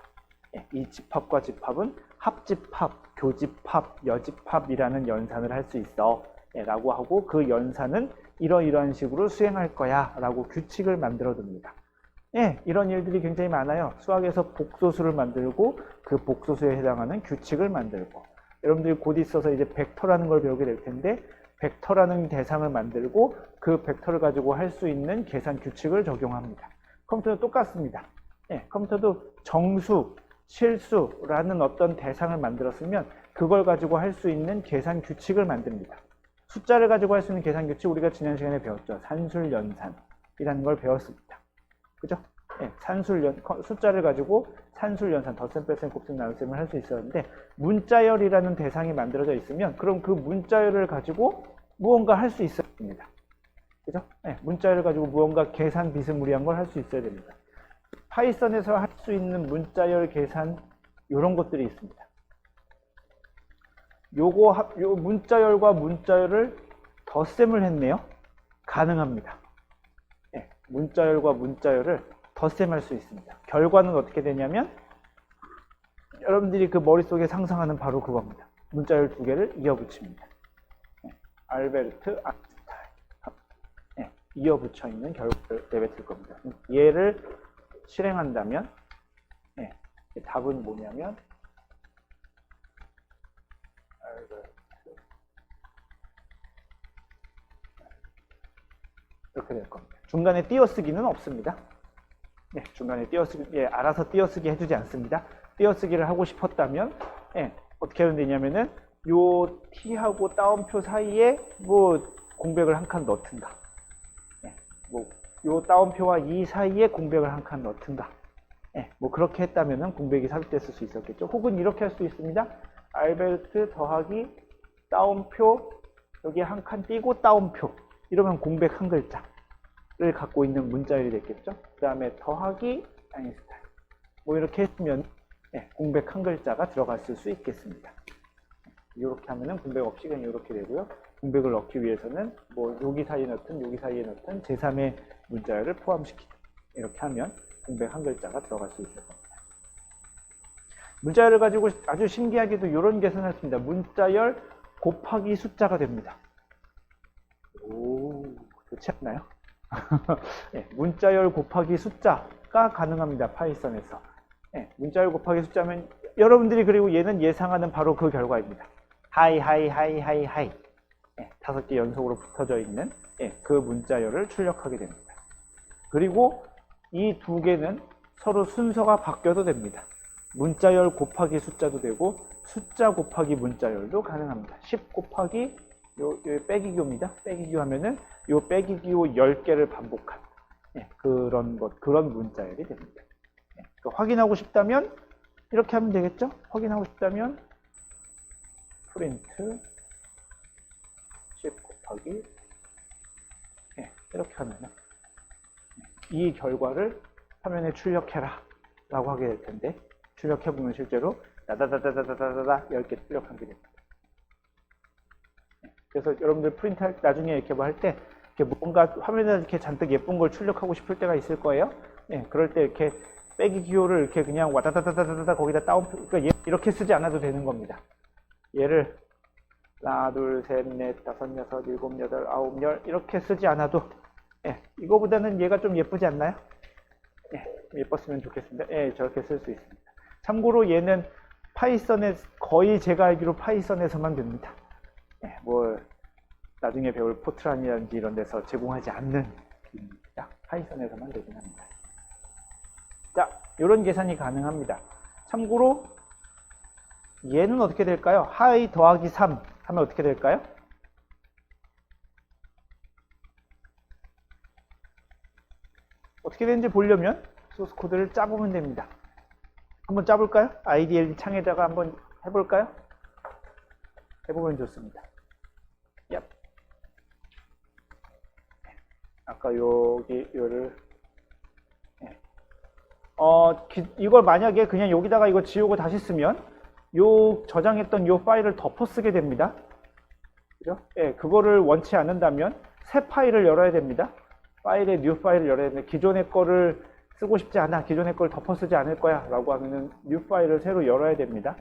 예, 이 집합과 집합은 합집합, 교집합, 여집합이라는 연산을 할 수 있어. 예, 라고 하고 그 연산은 이러이러한 식으로 수행할 거야 라고 규칙을 만들어 둡니다. 예, 이런 일들이 굉장히 많아요. 수학에서 복소수를 만들고 그 복소수에 해당하는 규칙을 만들고, 여러분들이 곧 있어서 이제 벡터라는 걸 배우게 될 텐데, 벡터라는 대상을 만들고 그 벡터를 가지고 할 수 있는 계산 규칙을 적용합니다. 컴퓨터도 똑같습니다. 예, 컴퓨터도 정수, 실수라는 어떤 대상을 만들었으면 그걸 가지고 할 수 있는 계산 규칙을 만듭니다. 숫자를 가지고 할 수 있는 계산 규칙, 우리가 지난 시간에 배웠죠. 산술연산이라는 걸 배웠습니다. 그죠? 네, 숫자를 가지고 산술연산, 덧셈, 뺄셈, 곱셈, 나눗셈을 할 수 있었는데, 문자열이라는 대상이 만들어져 있으면 그럼 그 문자열을 가지고 무언가 할 수 있어야 됩니다. 그죠? 네, 문자열을 가지고 무언가 계산 비스무리한 걸 할 수 있어야 됩니다. 파이썬에서 할 수 있는 문자열 계산, 이런 것들이 있습니다. 요 문자열과 문자열을 덧셈을 했네요. 가능합니다. 네, 문자열과 문자열을 덧셈할 수 있습니다. 결과는 어떻게 되냐면, 여러분들이 그 머릿속에 상상하는 바로 그겁니다. 문자열 두 개를 이어붙입니다. 네, 알베르트 아인슈타인. 네, 이어붙여 있는 결과를 내뱉을 겁니다. 얘를 실행한다면, 네, 답은 뭐냐면, 이렇게 될 겁니다. 중간에 띄어쓰기는 없습니다. 네, 중간에 띄어쓰기, 예, 알아서 띄어쓰기 해주지 않습니다. 띄어쓰기를 하고 싶었다면, 예, 어떻게 하면 되냐면은, 요 T하고 따옴표 사이에 뭐 공백을 한 칸 넣든가, 예, 뭐, 요 따옴표와 이 사이에 공백을 한 칸 넣든가, 예, 뭐 그렇게 했다면은 공백이 삽입됐을 수 있었겠죠. 혹은 이렇게 할 수도 있습니다. 알베르트 더하기 따옴표, 여기 한 칸 띄고 따옴표, 이러면 공백 한 글자를 갖고 있는 문자열이 됐겠죠. 그 다음에 더하기 아인슈타인, 뭐 이렇게 했으면, 네, 공백 한 글자가 들어갔을 수 있겠습니다. 이렇게 하면은 공백 없이 그냥 이렇게 되고요. 공백을 넣기 위해서는 뭐 여기 사이에 넣든 여기 사이에 넣든 제3의 문자열을 포함시키든, 이렇게 하면 공백 한 글자가 들어갈 수 있을 겁니다. 문자열을 가지고 아주 신기하게도 이런 계산을 했습니다. 문자열 곱하기 숫자가 됩니다. 오, 좋지 않나요? 네, 문자열 곱하기 숫자가 가능합니다. 파이썬에서. 네, 문자열 곱하기 숫자면, 여러분들이 그리고 얘는 예상하는 바로 그 결과입니다. 하이 하이 하이 하이 하이, 네, 5개 연속으로 붙어져 있는, 네, 그 문자열을 출력하게 됩니다. 그리고 이 두 개는 서로 순서가 바뀌어도 됩니다. 문자열 곱하기 숫자도 되고 숫자 곱하기 문자열도 가능합니다. 10 곱하기 요 빼기교입니다. 빼기교 하면은 요 빼기교 10개를 반복한, 예, 그런 문자열이 됩니다. 예, 확인하고 싶다면 이렇게 하면 되겠죠? 확인하고 싶다면 프린트 10 곱하기, 예, 이렇게 하면은 이 결과를 화면에 출력해라 라고 하게 될 텐데, 출력해보면 실제로 다다다다다다다다 10개 출력한 게 됩니다. 그래서 여러분들 프린트할, 나중에 이렇게 뭐 할 때, 이렇게 뭔가 화면에 이렇게 잔뜩 예쁜 걸 출력하고 싶을 때가 있을 거예요. 네, 그럴 때 이렇게 빼기 기호를 이렇게 그냥 와다다다다다 거기다 다운표, 그러니까 이렇게 쓰지 않아도 되는 겁니다. 얘를 하나, 둘, 셋, 넷, 다섯, 여섯, 일곱, 여덟, 아홉, 열 이렇게 쓰지 않아도 이거보다는 얘가 좀 예쁘지 않나요? 예뻤으면 좋겠습니다. 저렇게 쓸 수 있습니다. 참고로 얘는 파이썬에 거의 제가 알기로 파이썬에서만 됩니다. 뭐 나중에 배울 포트란이라든지 이런 데서 제공하지 않는 기능입니다. 파이썬에서만 되긴 합니다. 자, 이런 계산이 가능합니다. 참고로 얘는 어떻게 될까요? 하이 더하기 3 하면 어떻게 될까요? 어떻게 되는지 보려면 소스 코드를 짜보면 됩니다. 한번 짜볼까요? IDL 창에다가 한번 해볼까요? 해보면 좋습니다. 얍. 아까 요를 이걸 만약에 그냥 여기다가 이거 지우고 다시 쓰면 요 저장했던 요 파일을 덮어 쓰게 됩니다. 그죠? 그거를 원치 않는다면 새 파일을 열어야 됩니다. 파일에 뉴 파일을 열어야 됩니다. 기존의 거를 쓰고 싶지 않아, 기존의 걸 덮어 쓰지 않을 거야 라고 하면은 뉴 파일을 새로 열어야 됩니다.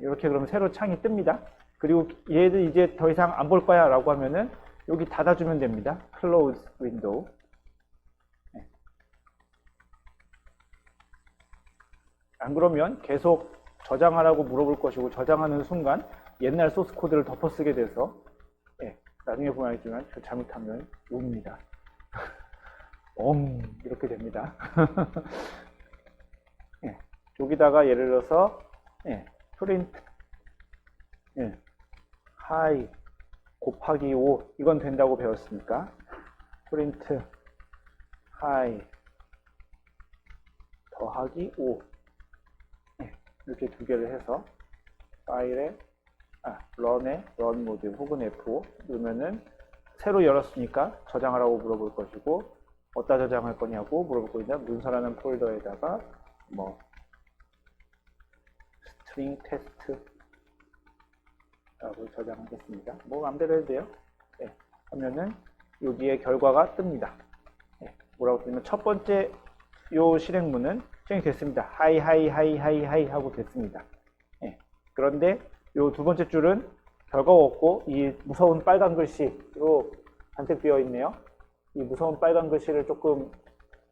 이렇게 그러면 새로 창이 뜹니다. 그리고 얘를 이제 더 이상 안 볼 거야 라고 하면은 여기 닫아주면 됩니다. Close Window. 안 그러면 계속 저장하라고 물어볼 것이고 저장하는 순간 옛날 소스 코드를 덮어 쓰게 돼서 나중에 보면 알겠지만 잘못하면 옵니다. 이렇게 됩니다. 여기다가 예를 들어서 프린트 하이 곱하기 5 이건 된다고 배웠으니까 프린트 하이 더하기 5 이렇게 두 개를 해서 파일에 런에 런 모드 혹은 F5 누르면은 새로 열었으니까 저장하라고 물어볼 것이고 어디다 저장할 거냐고 물어볼 거냐 문서라는 폴더에다가 뭐 스트링 테스트 라고 저장하겠습니다. 뭐 맘대로 해도 돼요. 하면은 여기에 결과가 뜹니다. 뭐라고 뜨면 첫 번째 요 실행문은 실행이 됐습니다. 하이 하고 됐습니다. 그런데 요 두 번째 줄은 결과가 없고 이 무서운 빨간 글씨로 잔뜩 비어 있네요. 이 무서운 빨간 글씨를 조금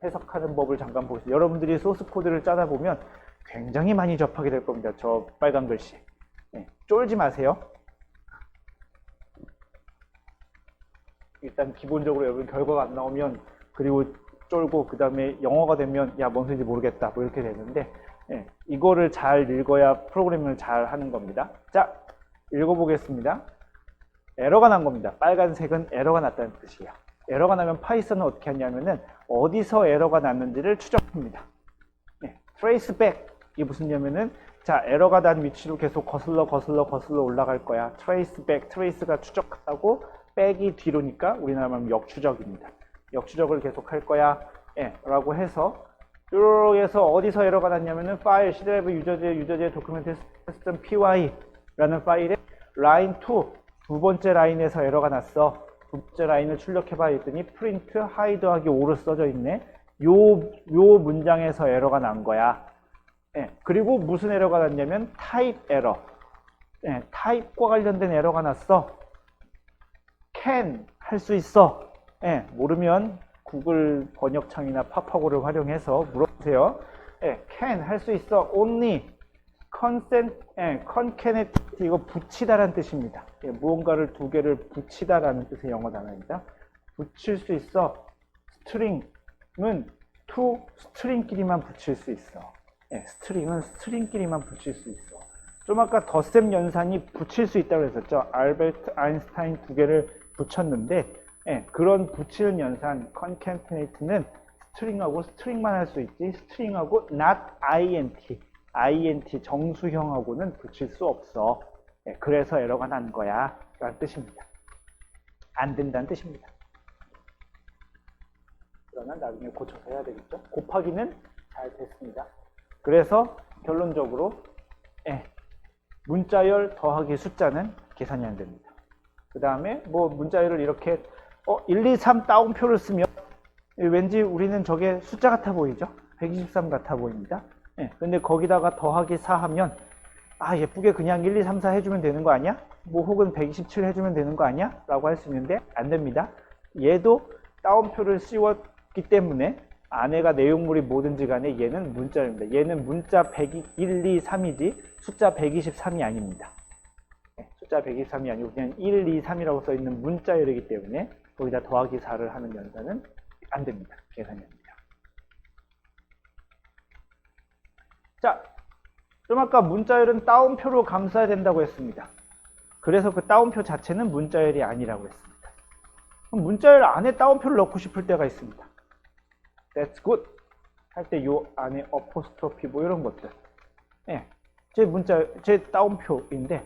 해석하는 법을 잠깐 보겠습니다. 여러분들이 소스 코드를 짜다 보면 굉장히 많이 접하게 될 겁니다. 저 빨간 글씨. 쫄지 마세요. 일단 기본적으로 여러분 결과가 안 나오면 그리고 쫄고 그 다음에 영어가 되면 야 뭔 소리인지 모르겠다 뭐 이렇게 되는데 이거를 잘 읽어야 프로그래밍을 잘 하는 겁니다. 자, 읽어보겠습니다. 에러가 난 겁니다. 빨간색은 에러가 났다는 뜻이에요. 에러가 나면 파이썬은 어떻게 하냐면은 어디서 에러가 났는지를 추적합니다. trace back 이게 무슨 냐면은 자 에러가 난 위치로 계속 거슬러 올라갈 거야. trace back, trace가 추적하고 back이 뒤로니까 우리나라 말하면 역추적입니다. 역추적을 계속 할 거야 라고 해서 이렇게 해서 어디서 에러가 났냐면은 파일 c드라이브 유저제 도큐멘트 system.py 라는 파일에 라인 2 두 번째 라인에서 에러가 났어. 두 번째 라인을 출력해봐 했더니 print 하이 더하기 5로 써져 있네. 요 문장에서 에러가 난 거야. 그리고 무슨 에러가 났냐면 타입 에러. 타입과 관련된 에러가 났어. can 할 수 있어. 모르면 구글 번역창이나 파파고를 활용해서 물어보세요. can 할 수 있어. only concatenate 이거 붙이다라는 뜻입니다. 무언가를 두 개를 붙이다라는 뜻의 영어 단어입니다. 붙일 수 있어. string은 to string끼리만 붙일 수 있어. string은 string끼리만 붙일 수 있어. 좀 아까 덧셈 연산이 붙일 수 있다고 했었죠. 알베르트 아인슈타인 두 개를 붙였는데 그런 붙이는 연산 concatenate는 string하고 string만 할 수 있지 string하고 not int 정수형하고는 붙일 수 없어. 그래서 에러가 난 거야 라는 뜻입니다. 안 된다는 뜻입니다. 그러나 나중에 고쳐서 해야 되겠죠. 곱하기는 잘 됐습니다. 그래서 결론적으로 문자열 더하기 숫자는 계산이 안 됩니다. 그 다음에 뭐 문자열을 이렇게 1, 2, 3 따옴표를 쓰면 왠지 우리는 저게 숫자 같아 보이죠. 123 같아 보입니다. 예, 근데 거기다가 더하기 4 하면 예쁘게 그냥 1, 2, 3, 4 해주면 되는 거 아니야? 뭐 혹은 127 해주면 되는 거 아니야? 라고 할 수 있는데 안 됩니다. 얘도 따옴표를 씌웠기 때문에 안에가 내용물이 뭐든지 간에 얘는 문자입니다. 얘는 문자 101, 2, 3이지 숫자 123이 아닙니다. 숫자 123이 아니고 그냥 1, 2, 3이라고 써있는 문자열이기 때문에 거기다 더하기 4를 하는 연산은 안 됩니다. 계산이 안 됩니다. 자, 좀 아까 문자열은 따옴표로 감싸야 된다고 했습니다. 그래서 그 따옴표 자체는 문자열이 아니라고 했습니다. 그럼 문자열 안에 따옴표를 넣고 싶을 때가 있습니다. That's good 할 때 요 안에 어포스트로피 뭐 이런 것들. 예, 제 따옴표인데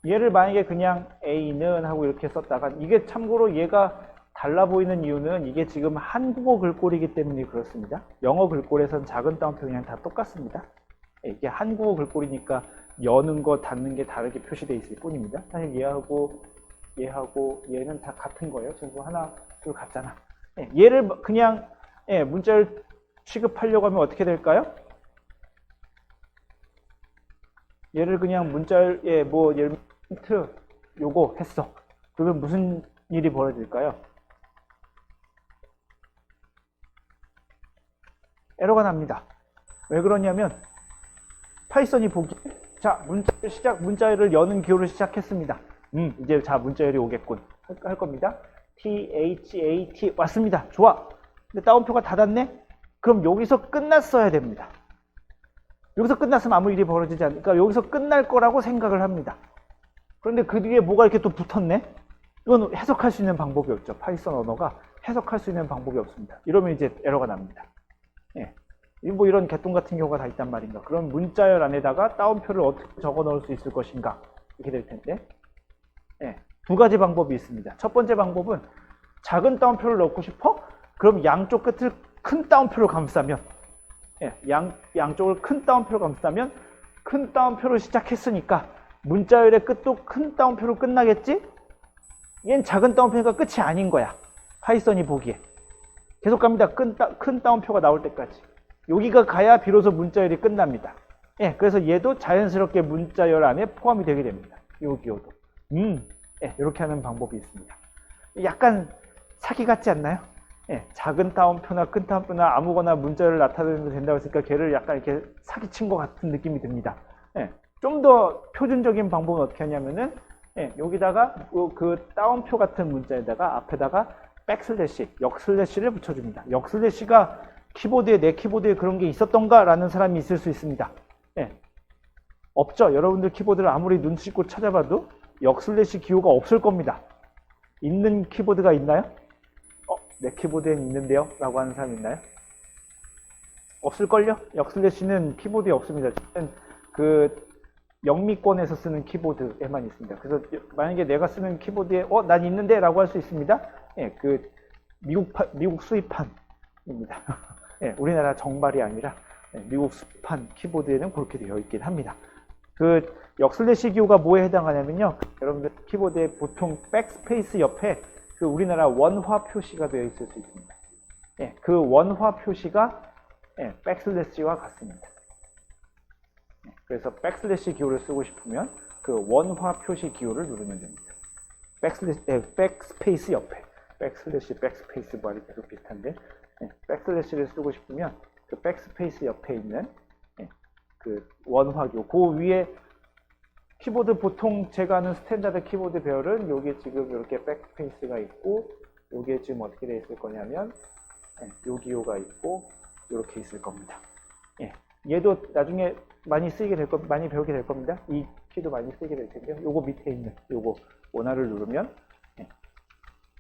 얘를 만약에 그냥 A는 하고 이렇게 썼다가 이게 참고로 얘가 달라 보이는 이유는 이게 지금 한국어 글꼴이기 때문에 그렇습니다. 영어 글꼴에선 작은 따옴표 그냥 다 똑같습니다. 이게 한국어 글꼴이니까 여는 거 닫는 게 다르게 표시되어 있을 뿐입니다. 사실 얘하고 얘는 다 같은 거예요. 전부 하나 둘 같잖아. 얘를 그냥 문자를 취급하려고 하면 어떻게 될까요? 얘를 그냥 문자를 뭐 예를 들면 힌트 요거 했어. 그러면 무슨 일이 벌어질까요? 에러가 납니다. 왜 그러냐면 파이썬이 보기에 자 문자열을 여는 기호를 시작했습니다. 이제 자 문자열이 오겠군 할 겁니다. THAT 왔습니다. 좋아. 근데 따옴표가 닫았네? 그럼 여기서 끝났어야 됩니다. 여기서 끝났으면 아무 일이 벌어지지 않으니까 여기서 끝날 거라고 생각을 합니다. 그런데 그 뒤에 뭐가 이렇게 또 붙었네? 이건 해석할 수 있는 방법이 없죠. 파이썬 언어가 해석할 수 있는 방법이 없습니다. 이러면 이제 에러가 납니다. 뭐 이런 개똥 같은 경우가 다 있단 말인가. 그럼 문자열 안에다가 따옴표를 어떻게 적어 넣을 수 있을 것인가 이렇게 될 텐데 두 가지 방법이 있습니다. 첫 번째 방법은 작은 따옴표를 넣고 싶어? 그럼 양쪽 끝을 큰 따옴표로 감싸면 양쪽을 큰 따옴표로 감싸면 큰 따옴표로 시작했으니까 문자열의 끝도 큰 따옴표로 끝나겠지? 얘는 작은 따옴표니까 끝이 아닌 거야. 파이썬이 보기에. 계속 갑니다. 큰 따옴표가 나올 때까지. 여기가 가야 비로소 문자열이 끝납니다. 그래서 얘도 자연스럽게 문자열 안에 포함이 되게 됩니다. 요 기호도. 이렇게 하는 방법이 있습니다. 약간 사기 같지 않나요? 작은 따옴표나 큰 따옴표나 아무거나 문자열을 나타내면 된다고 했으니까 걔를 약간 이렇게 사기친 것 같은 느낌이 듭니다. 좀 더 표준적인 방법은 어떻게 하냐면은 여기다가 그 따옴표 같은 문자에다가 앞에다가 백슬래시, 역슬래시를 붙여줍니다. 역슬래시가 내 키보드에 그런 게 있었던가? 라는 사람이 있을 수 있습니다. 없죠? 여러분들 키보드를 아무리 눈 씻고 찾아봐도 역슬래시 기호가 없을 겁니다. 있는 키보드가 있나요? 내 키보드엔 있는데요? 라고 하는 사람 있나요? 없을걸요? 역슬래시는 키보드에 없습니다. 그 영미권에서 쓰는 키보드에만 있습니다. 그래서 만약에 내가 쓰는 키보드에 난 있는데? 라고 할 수 있습니다. 그 미국 수입판입니다. 우리나라 정발이 아니라 미국 수입판 키보드에는 그렇게 되어 있긴 합니다. 그 역슬래시 기호가 뭐에 해당하냐면요. 여러분들 키보드에 보통 백스페이스 옆에 그 우리나라 원화 표시가 되어 있을 수 있습니다. 그 원화 표시가 백슬래시와 같습니다. 그래서 백슬래시 기호를 쓰고 싶으면 그 원화 표시 기호를 누르면 됩니다. 백스페이스 옆에 백슬래시, 백스페이스 말이 계속 비슷한데 백슬래시를 쓰고 싶으면 그 백스페이스 옆에 있는 그 원화기호 그 위에 키보드 보통 제가 아는 스탠다드 키보드 배열은 여기 지금 이렇게 백스페이스가 있고 여기에 지금 어떻게 되어 있을 거냐면 요 기호가 있고 이렇게 있을 겁니다. 얘도 나중에 많이 쓰이게 될 겁니다. 많이 배우게 될 겁니다. 이 키도 많이 쓰이게 될 텐데요. 요거 밑에 있는 요거 원화를 누르면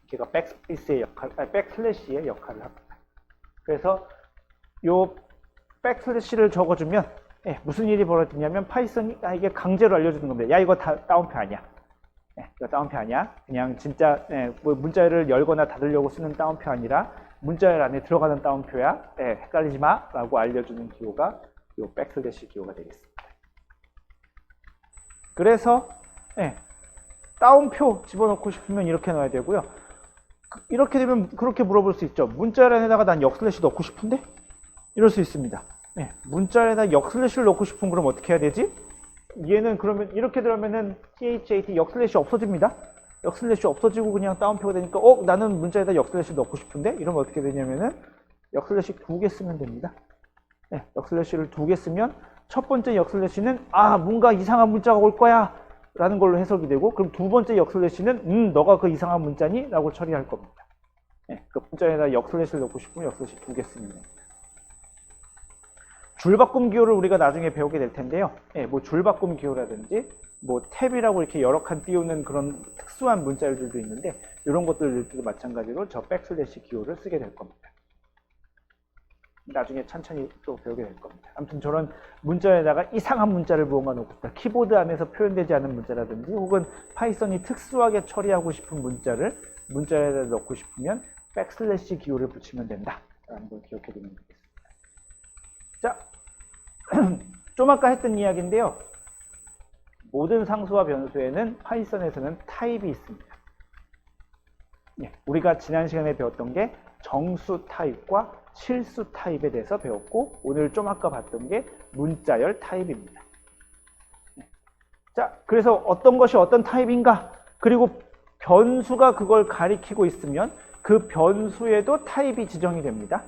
걔가 백스페이스의 역할, 백슬래시의 역할을 합니다. 그래서 요 백슬래시를 적어주면 무슨 일이 벌어지냐면 파이썬이 이게 강제로 알려주는 겁니다. 야 이거 따옴표 아니야. 이거 따옴표 아니야. 그냥 진짜 뭐 문자열을 열거나 닫으려고 쓰는 따옴표 아니라 문자열 안에 들어가는 따옴표야. 헷갈리지 마 라고 알려주는 기호가 요 백슬래시 기호가 되겠습니다. 그래서 따옴표 집어넣고 싶으면 이렇게 넣어야 되고요. 이렇게 되면 그렇게 물어볼 수 있죠. 문자열 안에다가 난 역슬래시 넣고 싶은데? 이럴 수 있습니다. 네, 문자에다 역슬래시를 넣고 싶으면 그럼 어떻게 해야 되지? 얘는 그러면 이렇게 들어가면은 THAT 역슬래시 없어집니다. 역슬래시 없어지고 그냥 다운표가 되니까 나는 문자에다 역슬래시 넣고 싶은데 이러면 어떻게 되냐면은 역슬래시 2개 쓰면 됩니다. 네, 역슬래시를 2개 쓰면 첫 번째 역슬래시는 뭔가 이상한 문자가 올 거야 라는 걸로 해석이 되고, 그럼 두 번째 역슬래시는 너가 그 이상한 문자니? 라고 처리할 겁니다. 네, 그 문자에다 역슬래시를 넣고 싶으면 역슬래시 2개 쓰면 됩니다. 줄바꿈 기호를 우리가 나중에 배우게 될 텐데요. 뭐 줄바꿈 기호라든지 뭐 탭이라고 이렇게 여러 칸 띄우는 그런 특수한 문자열들도 있는데, 이런 것들도 마찬가지로 저 백슬래시 기호를 쓰게 될 겁니다. 나중에 천천히 또 배우게 될 겁니다. 아무튼 저런 문자에다가 이상한 문자를 무언가 넣고 싶다, 키보드 안에서 표현되지 않은 문자라든지 혹은 파이썬이 특수하게 처리하고 싶은 문자를 문자에다 넣고 싶으면 백슬래시 기호를 붙이면 된다 라는 걸 기억해 두면 되겠습니다. 자, 좀 아까 했던 이야기인데요. 모든 상수와 변수에는 파이썬에서는 타입이 있습니다. 우리가 지난 시간에 배웠던 게 정수 타입과 실수 타입에 대해서 배웠고, 오늘 좀 아까 봤던 게 문자열 타입입니다. 자, 그래서 어떤 것이 어떤 타입인가, 그리고 변수가 그걸 가리키고 있으면 그 변수에도 타입이 지정이 됩니다.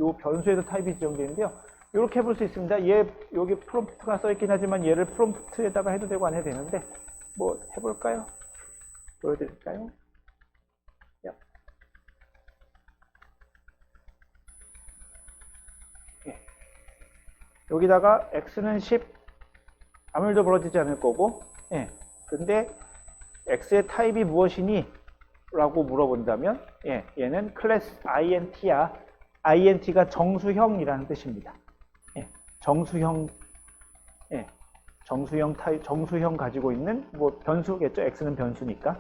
요 변수에도 타입이 지정되는데요. 이렇게 해볼 수 있습니다. 여기 프롬프트가 써있긴 하지만 얘를 프롬프트에다가 해도 되고 안 해도 되는데, 뭐 해볼까요? 보여드릴까요? 여기다가 x는 10, 아무 일도 벌어지지 않을 거고, 근데 x의 타입이 무엇이니? 라고 물어본다면, 얘는 클래스 int야. int가 정수형이라는 뜻입니다. 정수형 타입, 정수형 가지고 있는 뭐 변수겠죠. x는 변수니까.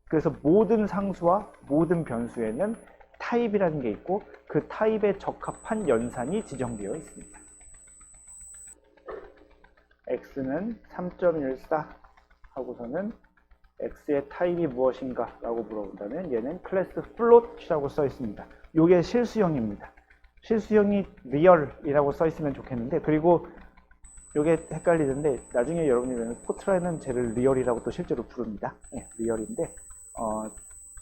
그래서 모든 상수와 모든 변수에는 타입이라는 게 있고, 그 타입에 적합한 연산이 지정되어 있습니다. x는 3.14 하고서는 x의 타입이 무엇인가 라고 물어본다면 얘는 클래스 float이라고 써 있습니다. 이게 실수형입니다. 실수형이 리얼이라고 써 있으면 좋겠는데, 그리고 이게 헷갈리는데 나중에 여러분이 포트라는 쟤를 리얼이라고 또 실제로 부릅니다. 리얼인데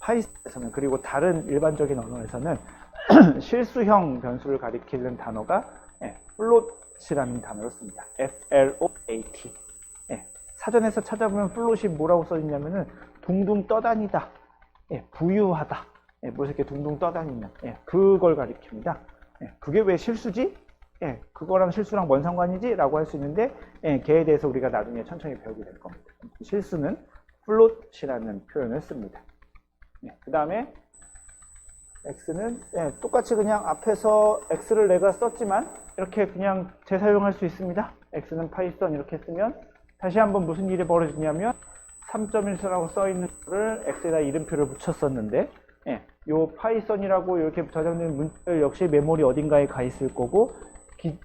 파이썬에서는, 그리고 다른 일반적인 언어에서는 실수형 변수를 가리키는 단어가 float이라는 단어를 씁니다. float. 사전에서 찾아보면 float이 뭐라고 써 있냐면은 둥둥 떠다니다, 부유하다, 뭐 이렇게 둥둥 떠다니면 그걸 가리킵니다. 그게 왜 실수지? 그거랑 실수랑 뭔 상관이지? 라고 할 수 있는데, 걔에 대해서 우리가 나중에 천천히 배우게 될 겁니다. 실수는 float이라는 표현을 씁니다. 그 다음에 x는 똑같이 그냥 앞에서 x를 내가 썼지만 이렇게 그냥 재사용할 수 있습니다. x는 파이썬 이렇게 쓰면 다시 한번 무슨 일이 벌어지냐면 3.14라고 써있는 거를 x에다 이름표를 붙였었는데, 요 파이썬이라고 이렇게 저장된 문자를 역시 메모리 어딘가에 가 있을 거고,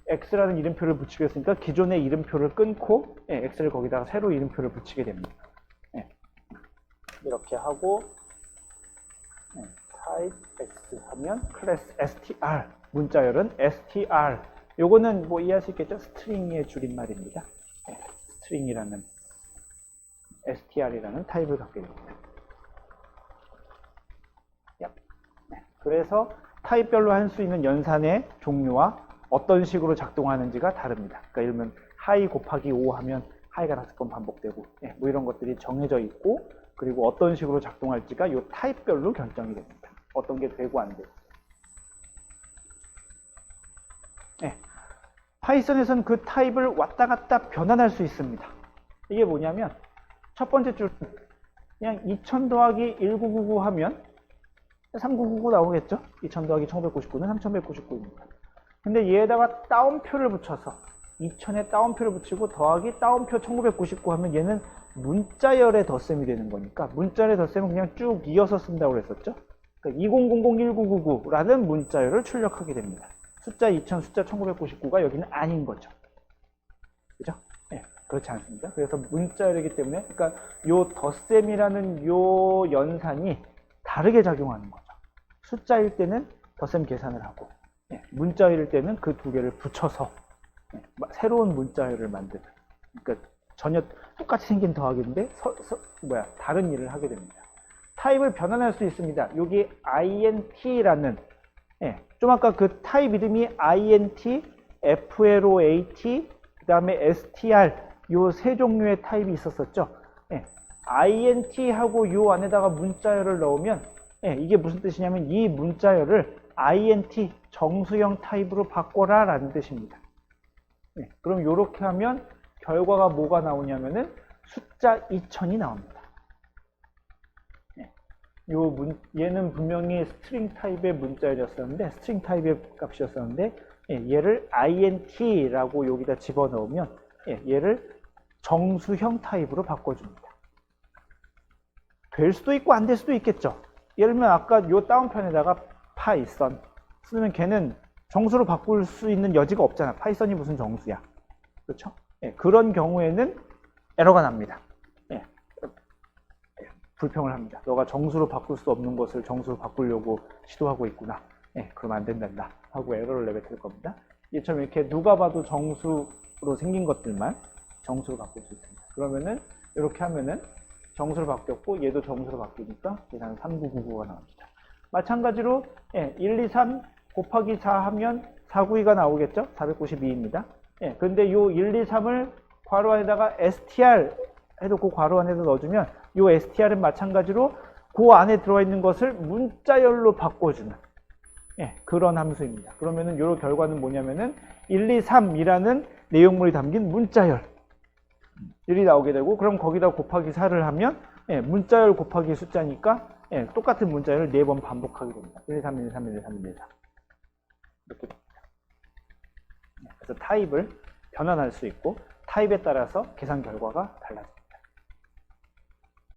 x라는 이름표를 붙이게 했으니까 기존의 이름표를 끊고 x를 거기다가 새로 이름표를 붙이게 됩니다. 이렇게 하고 type x 하면 클래스 str, 문자열은 str. 요거는 뭐 이해할 수 있겠죠? 스트링의 줄임말입니다. 스트링이라는 str이라는 타입을 갖게 됩니다. 그래서 타입별로 할 수 있는 연산의 종류와 어떤 식으로 작동하는지가 다릅니다. 그러니까 예를 들면 하이 곱하기 5 하면 하이가 5번 반복되고, 뭐 이런 것들이 정해져 있고, 그리고 어떤 식으로 작동할지가 이 타입별로 결정이 됩니다. 어떤 게 되고 안 되고. 파이썬에서는 그 타입을 왔다 갔다 변환할 수 있습니다. 이게 뭐냐면 첫 번째 줄 그냥 2000 더하기 1999 하면 3999 나오겠죠? 2000 더하기 1599는 3199입니다. 근데 얘에다가 따옴표를 붙여서 2000에 따옴표를 붙이고 더하기 따옴표 1999 하면 얘는 문자열의 덧셈이 되는 거니까, 문자열의 덧셈은 그냥 쭉 이어서 쓴다고 그랬었죠? 그러니까 20001999라는 문자열을 출력하게 됩니다. 숫자 2000, 숫자 1999가 여기는 아닌 거죠. 그죠? 그렇지 않습니다. 그래서 문자열이기 때문에, 그러니까 요 덧셈이라는 요 연산이 다르게 작용하는 거죠. 숫자일 때는 덧셈 계산을 하고, 문자일 때는 그 두 개를 붙여서 새로운 문자열을 만드는, 그러니까 전혀 똑같이 생긴 더하기인데 다른 일을 하게 됩니다. 타입을 변환할 수 있습니다. 여기 int라는, 좀 아까 그 타입 이름이 int, float, 그 다음에 str 요 세 종류의 타입이 있었었죠. int하고 요 안에다가 문자열을 넣으면 이게 무슨 뜻이냐면 이 문자열을 int 정수형 타입으로 바꿔라 라는 뜻입니다. 그럼 이렇게 하면 결과가 뭐가 나오냐면은 숫자 2000이 나옵니다. 얘는 분명히 스트링 타입의 문자열이었었는데, 스트링 타입의 값이었었는데, 얘를 int라고 여기다 집어넣으면 얘를 정수형 타입으로 바꿔줍니다. 될 수도 있고 안 될 수도 있겠죠. 예를 들면 아까 요 다운편에다가 파이썬 쓰면 걔는 정수로 바꿀 수 있는 여지가 없잖아. 파이썬이 무슨 정수야. 그렇죠? 그런 경우에는 에러가 납니다. 불평을 합니다. 너가 정수로 바꿀 수 없는 것을 정수로 바꾸려고 시도하고 있구나. 그럼 안 된단다 하고 에러를 내뱉을 겁니다. 이처럼 이렇게 누가 봐도 정수로 생긴 것들만 정수로 바꿀 수 있습니다. 그러면은 이렇게 하면은 정수로 바뀌었고 얘도 정수로 바뀌니까 계산 3999가 나옵니다. 마찬가지로 1, 2, 3 곱하기 4 하면 492가 나오겠죠? 492입니다. 근데 요 1, 2, 3을 괄호 안에다가 str 해도 그 괄호 안에다 넣어주면 요 str은 마찬가지로 그 안에 들어와 있는 것을 문자열로 바꿔주는 그런 함수입니다. 그러면은 요 결과는 뭐냐면은 1, 2, 3이라는 내용물이 담긴 문자열 1이 나오게 되고, 그럼 거기다 곱하기 4를 하면 문자열 곱하기 숫자니까 똑같은 문자열을 4번 반복하게 됩니다. 1, 2, 3, 1, 2, 3, 1, 2, 3, 1, 2, 3 이렇게 됩니다. 그래서 타입을 변환할 수 있고 타입에 따라서 계산 결과가 달라집니다.